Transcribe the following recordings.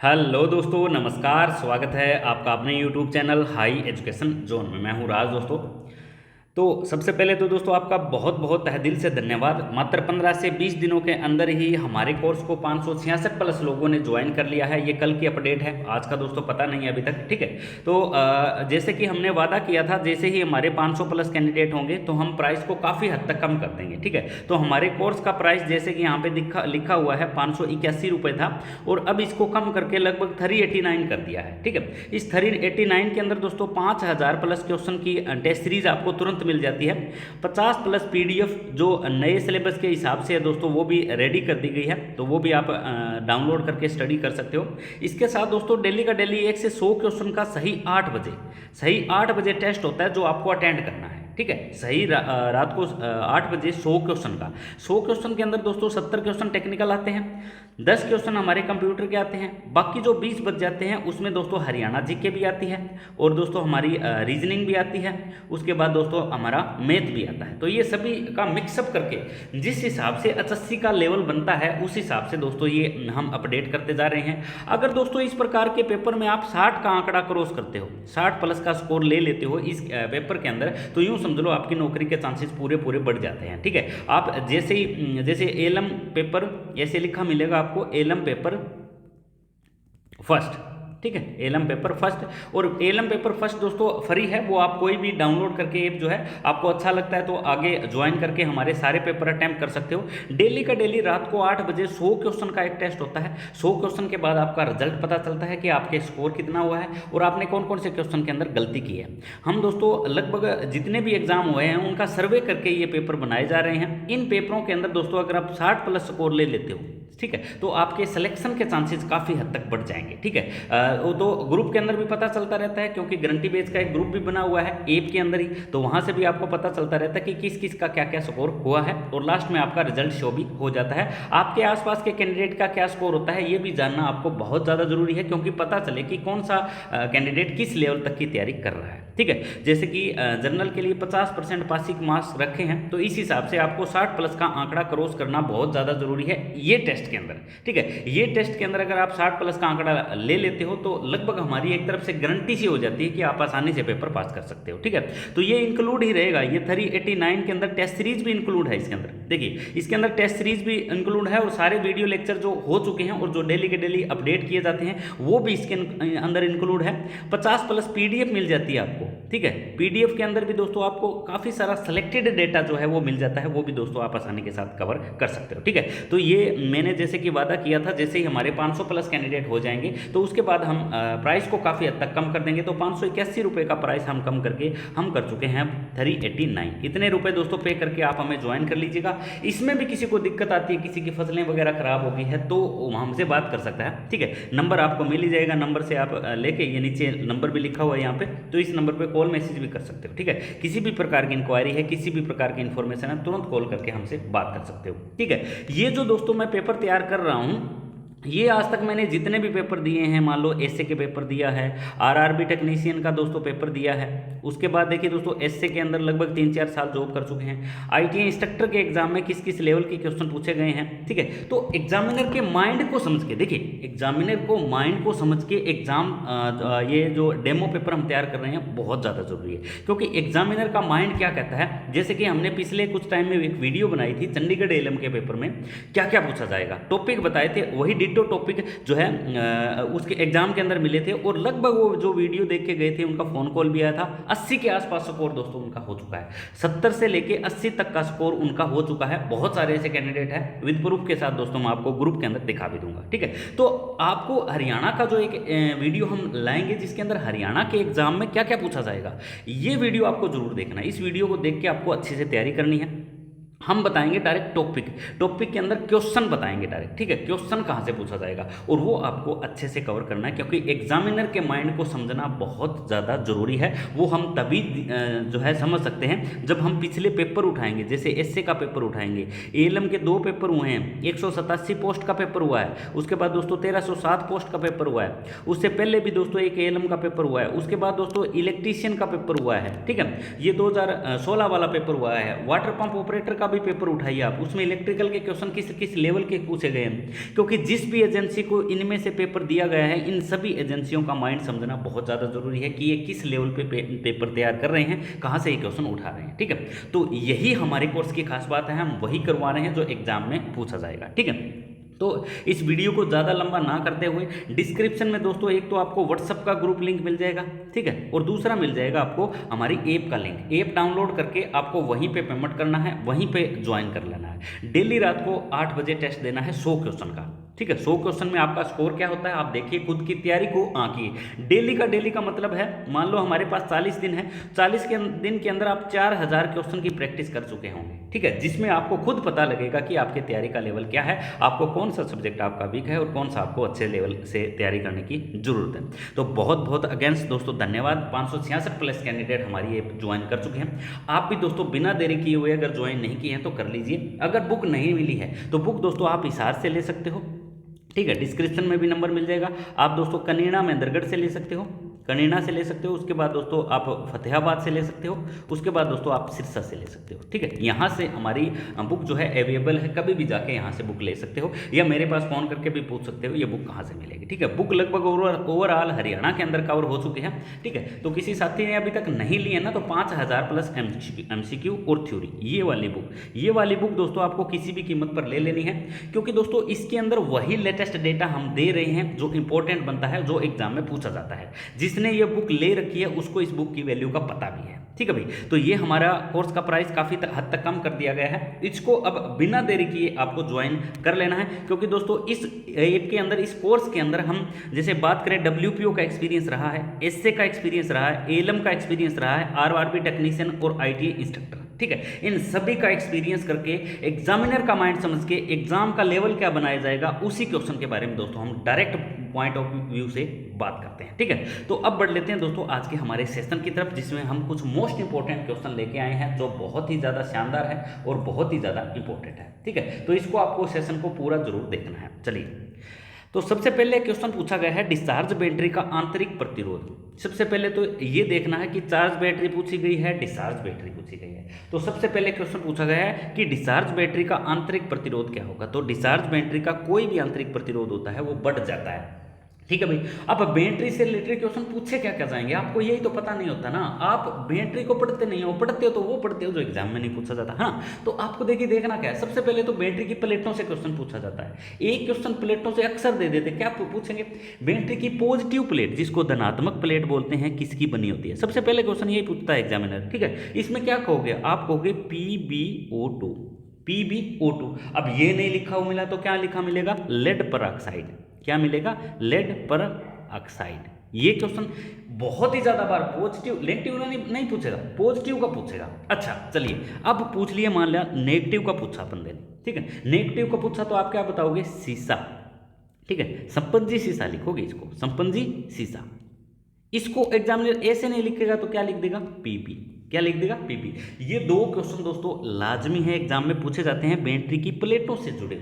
Hello दोस्तों, नमस्कार। स्वागत है आपका अपने YouTube channel high education zone में। मैं हूं राज दोस्तों। तो सबसे पहले तो दोस्तों आपका बहुत बहुत तहे दिल से धन्यवाद। मात्र 15 से 20 दिनों के अंदर ही हमारे कोर्स को 566 प्लस लोगों ने ज्वाइन कर लिया है। ये कल की अपडेट है, आज का दोस्तों पता नहीं है अभी तक। ठीक है, तो जैसे कि हमने वादा किया था, जैसे ही हमारे 500 प्लस कैंडिडेट होंगे तो हम प्राइस को काफ़ी हद तक कम कर देंगे। ठीक है, तो हमारे कोर्स का प्राइस जैसे कि यहाँ पे लिखा हुआ है 581 रुपये था, और अब इसको कम करके लगभग 389 कर दिया है। ठीक है, इस 389 के अंदर दोस्तों 5000 प्लस क्वेश्चन की टेस्ट सीरीज आपको तुरंत मिल जाती है। 50 प्लस पीडीएफ जो नए सिलेबस के हिसाब से है दोस्तों, वो भी रेडी कर दी गई है, तो वो भी आप डाउनलोड करके स्टडी कर सकते हो। इसके साथ दोस्तों डेली का डेली 1 से 100 क्वेश्चन का सही 8 बजे टेस्ट होता है, जो आपको अटेंड करना है। ठीक है, सही रात को 8 बजे 100 क्वेश्चन का। 100 क्वेश्चन के अंदर दोस्तों 70 क्वेश्चन टेक्निकल आते हैं, 10 क्वेश्चन हमारे कंप्यूटर के आते हैं, बाकी जो 20 बच जाते हैं उसमें दोस्तों हरियाणा जीके भी आती है, और दोस्तों हमारी रीजनिंग भी आती है। उसके बाद दोस्तों हमारा मैथ भी आता है। तो ये सभी का मिक्सअप करके जिस हिसाब से एचएससी का लेवल बनता है, उस हिसाब से दोस्तों ये हम अपडेट करते जा रहे हैं। अगर दोस्तों इस प्रकार के पेपर में आप 60 का आंकड़ा क्रॉस करते हो, 60 प्लस का स्कोर ले लेते हो इस पेपर के अंदर, तो यूं समझ लो आपकी नौकरी के चांसेस पूरे बढ़ जाते हैं। ठीक है, आप जैसे एलएम पेपर ऐसे लिखा मिलेगा आपको, एलएम पेपर फर्स्ट। ठीक है, एलएम पेपर फर्स्ट। और एलएम पेपर फर्स्ट दोस्तों फ्री है, वो आप कोई भी डाउनलोड करके ऐप जो है आपको अच्छा लगता है तो आगे ज्वाइन करके हमारे सारे पेपर अटैम्प्ट कर सकते हो। डेली का डेली रात को 8 बजे 100 क्वेश्चन का एक टेस्ट होता है। 100 क्वेश्चन के बाद आपका रिजल्ट पता चलता है कि आपके स्कोर कितना हुआ है और आपने कौन कौन से क्वेश्चन के अंदर गलती की है। हम दोस्तों लगभग जितने भी एग्जाम हुए हैं उनका सर्वे करके ये पेपर बनाए जा रहे हैं। इन पेपरों के अंदर दोस्तों अगर आप 60 प्लस स्कोर ले लेते हो, ठीक है, तो आपके सिलेक्शन के चांसेस काफ़ी हद तक बढ़ जाएंगे। ठीक है, वो तो ग्रुप के अंदर भी पता चलता रहता है, क्योंकि गारंटी बेस का एक ग्रुप भी बना हुआ है ऐप के अंदर ही, तो वहाँ से भी आपको पता चलता रहता है कि किस किस का क्या क्या स्कोर हुआ है, और लास्ट में आपका रिजल्ट शो भी हो जाता है। आपके आसपास के कैंडिडेट का क्या स्कोर होता है ये भी जानना आपको बहुत ज़्यादा जरूरी है, क्योंकि पता चले कि कौन सा कैंडिडेट किस लेवल तक की तैयारी कर रहा है। ठीक है, जैसे कि जनरल के लिए 50% पासिंग मार्क्स रखे हैं, तो इस हिसाब से आपको 60 प्लस का आंकड़ा क्रॉस करना बहुत ज़्यादा जरूरी है ये टेस्ट के अंदर। ठीक है, ये टेस्ट के अंदर अगर आप 60 प्लस का आंकड़ा ले लेते हो तो लगभग हमारी एक तरफ से गारंटी सी हो जाती है कि आप आसानी से पेपर पास कर सकते हो। ठीक है, तो ये इंक्लूड ही रहेगा, ये 389 के अंदर टेस्ट सीरीज भी इंक्लूड है इसके अंदर। देखिए इसके अंदर टेस्ट सीरीज भी इंक्लूड है, और सारे वीडियो लेक्चर जो हो चुके हैं और जो डेली के डेली अपडेट किए जाते हैं वो भी इसके अंदर इंक्लूड है। 50 प्लस पीडीएफ मिल जाती है आपको। ठीक है, पीडीएफ के अंदर भी दोस्तों आपको काफ़ी सारा सिलेक्टेड डेटा जो है वो मिल जाता है, वो भी दोस्तों आप आसानी के साथ कवर कर सकते हो। ठीक है, तो ये मैंने जैसे कि वादा किया था, जैसे ही हमारे 500 प्लस कैंडिडेट हो जाएंगे तो उसके बाद हम प्राइस को काफ़ी हद तक कम कर देंगे। तो 581 रुपये का प्राइस हम कम करके हम कर चुके हैं 389। इतने रुपए दोस्तों पे करके आप हमें ज्वाइन कर लीजिएगा। इसमें भी किसी को दिक्कत आती है, किसी की फसलें वगैरह खराब हो गई है, तो हमसे बात कर सकता है। ठीक है, नंबर आपको मिल ही जाएगा, नंबर से आप लेके, ये नीचे नंबर भी लिखा हुआ है यहाँ पे, तो इस नंबर पे कॉल मैसेज भी कर सकते हो। ठीक है, किसी भी प्रकार की इंक्वायरी है, किसी भी प्रकार की इन्फॉर्मेशन है, तुरंत कॉल करके हमसे बात कर सकते हो। ठीक है, ये जो दोस्तों मैं पेपर तैयार कर रहा हूँ, ये आज तक मैंने जितने भी पेपर दिए हैं, मान लो एसए के पेपर दिया है, आरआरबी टेक्नीशियन का दोस्तों पेपर दिया है, उसके बाद देखिए दोस्तों एसए के अंदर लगभग 3-4 साल जॉब कर चुके हैं। आईटीआई इंस्ट्रक्टर के एग्जाम में किस किस लेवल के क्वेश्चन पूछे गए हैं। ठीक है, तो एग्जामिनर के माइंड को समझ के, देखिए एग्जामिनर को माइंड को समझ के एग्जाम ये जो डेमो पेपर हम तैयार कर रहे हैं बहुत ज़्यादा जरूरी है, क्योंकि एग्जामिनर का माइंड क्या कहता है। जैसे कि हमने पिछले कुछ टाइम में एक वीडियो बनाई थी चंडीगढ़ एलएम के पेपर में, क्या क्या पूछा जाएगा, टॉपिक बताए थे, वही डिटो टॉपिक जो है उसके एग्जाम के अंदर मिले थे, और लगभग वो जो वीडियो देख के गए थे उनका फोन कॉल भी आया था। 80 के आसपास स्कोर दोस्तों उनका हो चुका है, 70 से लेके 80 तक का स्कोर उनका हो चुका है। बहुत सारे ऐसे कैंडिडेट हैं, विद प्रूफ के साथ दोस्तों मैं आपको ग्रुप के अंदर दिखा भी दूंगा। ठीक है, तो आपको हरियाणा का जो एक वीडियो हम लाएंगे जिसके अंदर हरियाणा के एग्जाम में क्या क्या पूछा जाएगा, ये वीडियो आपको जरूर देखना है। इस वीडियो को देख के आपको अच्छे से तैयारी करनी है। हम बताएंगे डायरेक्ट टॉपिक के अंदर क्वेश्चन बताएंगे डायरेक्ट। ठीक है, क्वेश्चन कहाँ से पूछा जाएगा और वो आपको अच्छे से कवर करना है, क्योंकि एग्जामिनर के माइंड को समझना बहुत ज़्यादा जरूरी है। वो हम तभी जो है समझ सकते हैं जब हम पिछले पेपर उठाएंगे, जैसे एसए का पेपर उठाएंगे, एएलएम के 2 पेपर हुए हैं, 187 पोस्ट का पेपर हुआ है, उसके बाद दोस्तों 1307 पोस्ट का पेपर हुआ है, उससे पहले भी दोस्तों एक एएलएम का पेपर हुआ है, उसके बाद दोस्तों इलेक्ट्रीशियन का पेपर हुआ है। ठीक है, ये 2016 वाला पेपर हुआ है, वाटर पंप ऑपरेटर का भी पेपर उठाइए आप, उसमें इलेक्ट्रिकल के क्वेश्चन किस किस लेवल के पूछे गए हैं, क्योंकि जिस भी एजेंसी को इनमें से पेपर दिया गया है, इन सभी एजेंसियों का माइंड समझना बहुत ज़्यादा जरूरी है कि ये किस लेवल पे पेपर तैयार कर रहे हैं, कहाँ से ये क्वेश्चन उठा रहे हैं। ठीक है, तो यही हमारे कोर्स की खास बात है, हम वही करवा रहे हैं जो एग्जाम में पूछा जाएगा। ठीक है, तो इस वीडियो को ज़्यादा लंबा ना करते हुए डिस्क्रिप्शन में दोस्तों एक तो आपको व्हाट्सअप का ग्रुप लिंक मिल जाएगा, ठीक है, और दूसरा मिल जाएगा आपको हमारी ऐप का लिंक। ऐप डाउनलोड करके आपको वहीं पे पेमेंट करना है, वहीं पे ज्वाइन कर लेना है। डेली रात को 8 बजे टेस्ट देना है 100 क्वेश्चन का। ठीक है, 100 क्वेश्चन में आपका स्कोर क्या होता है आप देखिए, खुद की तैयारी को आंकिए। डेली का मतलब है, मान लो हमारे पास 40 दिन है, 40 दिन के अंदर आप 4000 क्वेश्चन की प्रैक्टिस कर चुके होंगे। ठीक है, जिसमें आपको खुद पता लगेगा कि आपके तैयारी का लेवल क्या है, आपको कौन सा सब्जेक्ट आपका वीक है और कौन सा आपको अच्छे लेवल से तैयारी करने की जरूरत है। तो बहुत बहुत अगेंस्ट दोस्तों धन्यवाद, 566 प्लस कैंडिडेट हमारी ऐप ज्वाइन कर चुके हैं। आप भी दोस्तों बिना देरी किए हुए अगर ज्वाइन नहीं किए हैं तो कर लीजिए। अगर बुक नहीं मिली है तो बुक दोस्तों आप हिसार से ले सकते हो। ठीक है, डिस्क्रिप्शन में भी नंबर मिल जाएगा। आप दोस्तों कनीना महेंद्रगढ़ से ले सकते हो, कनीना से ले सकते हो, उसके बाद दोस्तों आप फतेहाबाद से ले सकते हो, उसके बाद दोस्तों आप सिरसा से ले सकते हो। ठीक है, यहाँ से हमारी बुक जो है अवेलेबल है, कभी भी जाके यहाँ से बुक ले सकते हो, या मेरे पास फ़ोन करके भी पूछ सकते हो ये बुक कहाँ से मिलेगी। ठीक है, बुक लगभग ओवरऑल हरियाणा के अंदर कवर हो चुके हैं। ठीक है, तो किसी साथी ने अभी तक नहीं ली है ना, तो 5000 प्लस MCQ और थ्योरी, ये वाली बुक दोस्तों आपको किसी भी कीमत पर ले लेनी है, क्योंकि दोस्तों इसके अंदर वही लेटेस्ट डेटा हम दे रहे हैं जो इंपॉर्टेंट बनता है, जो एग्जाम में पूछा जाता है। जिसने ये बुक ले रखी है उसको इस बुक की वैल्यू का पता भी है। ठीक है भाई, तो ये हमारा कोर्स का प्राइस काफ़ी हद तक कम कर दिया गया है। इसको अब बिना देरी किए आपको ज्वाइन कर लेना है, क्योंकि दोस्तों इस ऐप के अंदर, इस कोर्स के अंदर हम जैसे बात करें WPO का एक्सपीरियंस रहा है, एसए का एक्सपीरियंस रहा है, ALM का एक्सपीरियंस रहा है, RRB टेक्नीशियन और ITA इंस्ट्रक्टर। ठीक है, इन सभी का एक्सपीरियंस करके एग्जामिनर का माइंड समझ के एग्जाम का लेवल क्या बनाया जाएगा, उसी क्वेश्चन के बारे में दोस्तों हम डायरेक्ट पॉइंट ऑफ व्यू से बात करते हैं। ठीक है, तो अब बढ़ लेते हैं दोस्तों आज के हमारे सेशन की तरफ, जिसमें हम कुछ मोस्ट इंपॉर्टेंट क्वेश्चन लेके आए हैं जो बहुत ही ज़्यादा शानदार है और बहुत ही ज़्यादा इंपॉर्टेंट है। ठीक है, तो इसको आपको सेशन को पूरा जरूर देखना है। चलिए, तो सबसे पहले क्वेश्चन पूछा गया है डिस्चार्ज बैटरी का आंतरिक प्रतिरोध। सबसे पहले तो ये देखना है कि चार्ज बैटरी पूछी गई है, डिस्चार्ज बैटरी पूछी गई है। तो सबसे पहले क्वेश्चन पूछा गया है कि डिस्चार्ज बैटरी का आंतरिक प्रतिरोध क्या होगा। तो डिस्चार्ज बैटरी का कोई भी आंतरिक प्रतिरोध होता है वो बढ़ जाता है। ठीक है भाई, अब बैटरी से रिलेटेड क्वेश्चन पूछे क्या क्या जाएंगे, आपको यही तो पता नहीं होता ना। आप बैटरी को पढ़ते नहीं हो, पढ़ते हो तो वो पढ़ते हो जो एग्जाम में नहीं पूछा जाता है ना। तो आपको देखिए देखना क्या है, सबसे पहले तो बैटरी की प्लेटों से क्वेश्चन पूछा जाता है। एक क्वेश्चन प्लेटों से अक्सर दे देते, क्या पूछेंगे, बैटरी की पॉजिटिव प्लेट जिसको धनात्मक प्लेट बोलते हैं किसकी बनी होती है। सबसे पहले क्वेश्चन यही पूछता है एग्जामिनर। ठीक है, इसमें क्या कहोगे आप, कहोगे PbO2। PbO2, अब ये नहीं लिखा हुआ मिला तो क्या लिखा मिलेगा, लेड पर ऑक्साइड। क्या मिलेगा, लेड पर ऑक्साइड। ये क्वेश्चन बहुत ही ज्यादा बार पॉजिटिव, नेगेटिव नहीं पूछेगा, पॉजिटिव का पूछेगा। अच्छा चलिए, अब पूछ लिया, मान लिया नेगेटिव का पूछा अपन ने। ठीक है, नेगेटिव का पूछा तो आप क्या बताओगे, सीसा। ठीक है, संपंजी सीसा लिखोगे इसको, संपंजी सीसा। इसको एग्जामिनर ऐसे नहीं लिखेगा तो क्या लिख देगा, PP। क्या लिख देगा, PP। ये दो क्वेश्चन दोस्तों लाजमी है, एग्जाम में पूछे जाते हैं बैटरी की प्लेटों से जुड़े।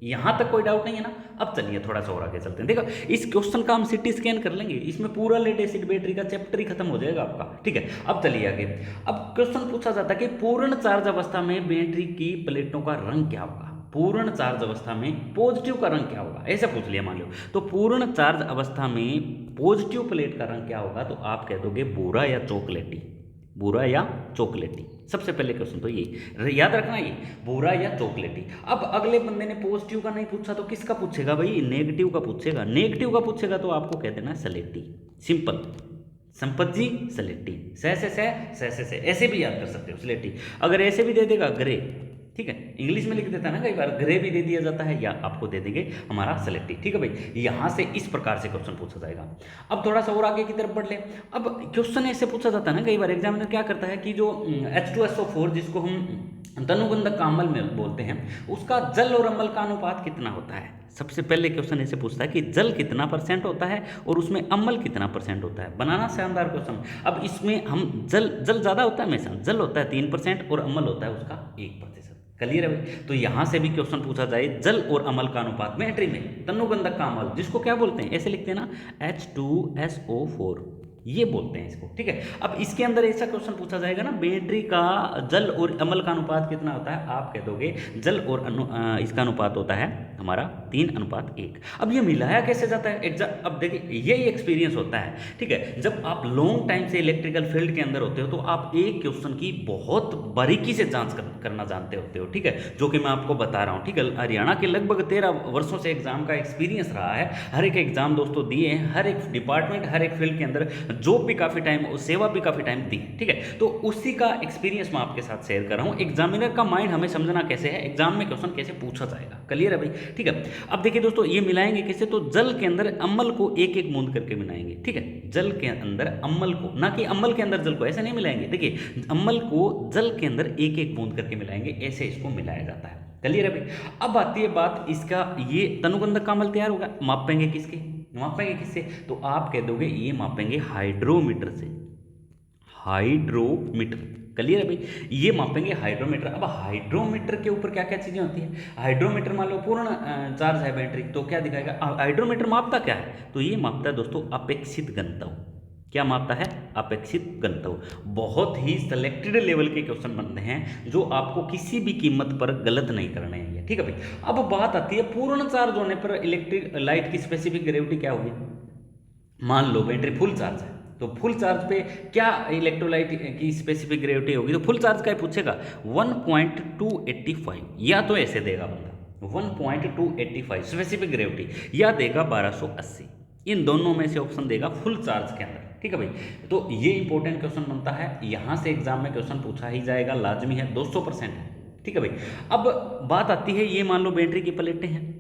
यहां तक कोई डाउट नहीं है ना। अब चलिए थोड़ा सा और आगे चलते हैं। देखो, इस क्वेश्चन का हम CT स्कैन कर लेंगे, इसमें पूरा लेड एसिड बैटरी का चैप्टर ही खत्म हो जाएगा आपका। ठीक है, अब चलिए आगे। अब क्वेश्चन पूछा जाता है कि पूर्ण चार्ज अवस्था में बैटरी की प्लेटों का रंग क्या होगा। पूर्ण चार्ज अवस्था में पॉजिटिव का रंग क्या होगा, ऐसा पूछ लिया मान लो। तो पूर्ण चार्ज अवस्था में पॉजिटिव प्लेट का रंग क्या होगा, तो आप कह दोगे भूरा या चॉकलेटी। भूरा या चॉकलेटी, सबसे पहले क्वेश्चन तो ये याद रखना, ये भूरा या चॉकलेटी। अब अगले बंदे ने पॉजिटिव का नहीं पूछा तो किसका पूछेगा भाई, नेगेटिव का पूछेगा। नेगेटिव का पूछेगा तो आपको कह देना सलेटी, सिंपल, संपत जी सलेटी। से ऐसे भी याद कर सकते हो सलेटी। अगर ऐसे भी दे देगा ग्रे, ठीक है, इंग्लिश में लिख देता है ना, कई बार ग्रे भी दे दिया जाता है, या आपको दे देंगे हमारा सेलेक्टिव। ठीक है भाई, यहां से इस प्रकार से क्वेश्चन पूछा जाएगा। अब थोड़ा सा और आगे की तरफ बढ़ ले। अब क्वेश्चन ऐसे पूछा जाता है ना, कई बार एग्जामिनर क्या करता है कि जो H2SO4 जिसको हम तनुगंधक का अम्ल में बोलते हैं, उसका जल और अम्ल का अनुपात कितना होता है। सबसे पहले क्वेश्चन ऐसे पूछता है कि जल कितना % होता है और उसमें अम्ल कितना % होता है। बनाना शानदार क्वेश्चन। अब इसमें हम जल ज़्यादा होता है, हमेशा जल होता है 3% और अम्ल होता है उसका 1%। क्लियर है भाई। तो यहां से भी क्वेश्चन पूछा जाए जल और अम्ल का अनुपात बैटरी में, तनुगंधक का अम्ल जिसको क्या बोलते हैं, ऐसे लिखते हैं ना, H2SO4। ये बोलते हैं इसको, ठीक है। अब इसके अंदर ऐसा क्वेश्चन पूछा जाएगा ना, बैटरी का जल और अम्ल का अनुपात कितना होता है, आप कह दोगे जल और इसका अनुपात होता है हमारा 3:1। अब ये मिलाया कैसे जाता है एग्जाम, अब देखिए यही एक्सपीरियंस होता है, ठीक है। जब आप लॉन्ग टाइम से इलेक्ट्रिकल फील्ड के अंदर होते हो तो आप एक क्वेश्चन की बहुत बारीकी से जांच करना जानते होते हो, ठीक है, जो कि मैं आपको बता रहा हूँ, ठीक है। हरियाणा के लगभग 13 वर्षों से एग्जाम का एक्सपीरियंस रहा है, हर एक एग्जाम दोस्तों दिए हैं, हर एक डिपार्टमेंट हर एक फील्ड के अंदर जॉब भी काफ़ी टाइम और सेवा भी काफ़ी टाइम दी, ठीक है। तो उसी का एक्सपीरियंस मैं आपके साथ शेयर कर रहा हूँ। एग्जामिनर का माइंड हमें समझना कैसे है, एग्जाम में क्वेश्चन कैसे पूछा जाएगा, क्लियर है भाई, ठीक है। अब देखिए दोस्तों ये मिलाएंगे कैसे, तो जल के अंदर अम्ल को एक एक बूंद करके मिलाएंगे, ठीक है। जल के अंदर अम्ल को, ना कि अम्ल के अंदर जल को, ऐसे नहीं मिलाएंगे। देखिए अम्ल को जल के अंदर एक एक बूंद करके मिलाएंगे, ऐसे इसको मिलाया जाता है, क्लियर है भाई। अब आती है बात इसका, ये तनुगंधक का अम्ल तैयार होगा, मापेंगे किसके, मापेंगे किससे, तो आप कह दोगे ये मापेंगे हाइड्रोमीटर से, हाइड्रोमीटर, क्लियर है भाई, ये मापेंगे हाइड्रोमीटर। अब हाइड्रोमीटर के ऊपर क्या क्या चीज़ें होती है, हाइड्रोमीटर मान लो पूर्ण चार्ज है बैटरी, तो क्या दिखाएगा, हाइड्रोमीटर मापता क्या है, तो ये मापता है दोस्तों अपेक्षित घनत्व। क्या मापता है, अपेक्षित घनत्व। बहुत ही सिलेक्टेड लेवल के क्वेश्चन बनते हैं जो आपको किसी भी कीमत पर गलत नहीं करने हैं, ठीक है भाई। अब बात आती है पूर्ण चार्ज होने पर इलेक्ट्रिक लाइट की स्पेसिफिक ग्रेविटी क्या होगी, मान लो बैटरी फुल चार्ज है, तो फुल चार्ज पे क्या इलेक्ट्रोलाइट की स्पेसिफिक ग्रेविटी होगी, तो फुल चार्ज का ही पूछेगा 1.285, या तो ऐसे देगा बंदा 1.285 स्पेसिफिक ग्रेविटी, या देगा 1280, इन दोनों में से ऑप्शन देगा फुल चार्ज के अंदर, ठीक है भाई। तो ये इंपॉर्टेंट क्वेश्चन बनता है, यहाँ से एग्जाम में क्वेश्चन पूछा ही जाएगा, लाजमी है, 200% है, ठीक है भाई। अब बात आती है, ये मान लो बैटरी की प्लेटें हैं,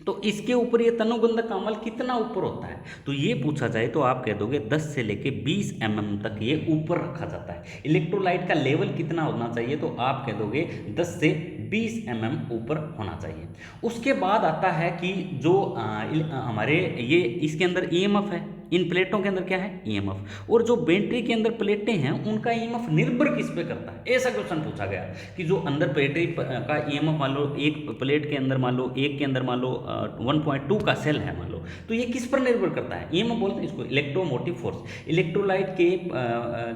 तो इसके ऊपर ये तनुगंधक का अम्ल कितना ऊपर होता है, तो ये पूछा जाए तो आप कह दोगे 10 से लेके 20 mm तक ये ऊपर रखा जाता है। इलेक्ट्रोलाइट का लेवल कितना होना चाहिए, तो आप कह दोगे 10 से 20 mm ऊपर होना चाहिए। उसके बाद आता है कि जो हमारे ये इसके अंदर ईएमएफ है, इन प्लेटों के अंदर क्या है, ईएमएफ, और जो बैटरी के अंदर प्लेटें हैं उनका ईएमएफ निर्भर किस पे करता है, ऐसा क्वेश्चन पूछा गया कि जो अंदर बैटरी का ईएमएफ मान लो एक प्लेट के अंदर मान लो, एक के अंदर मान लो 1.2 का सेल है मान लो, तो ये किस पर निर्भर करता है, ईएमएफ बोलते हैं इसको, इलेक्ट्रोमोटिव फोर्स, इलेक्ट्रोलाइट के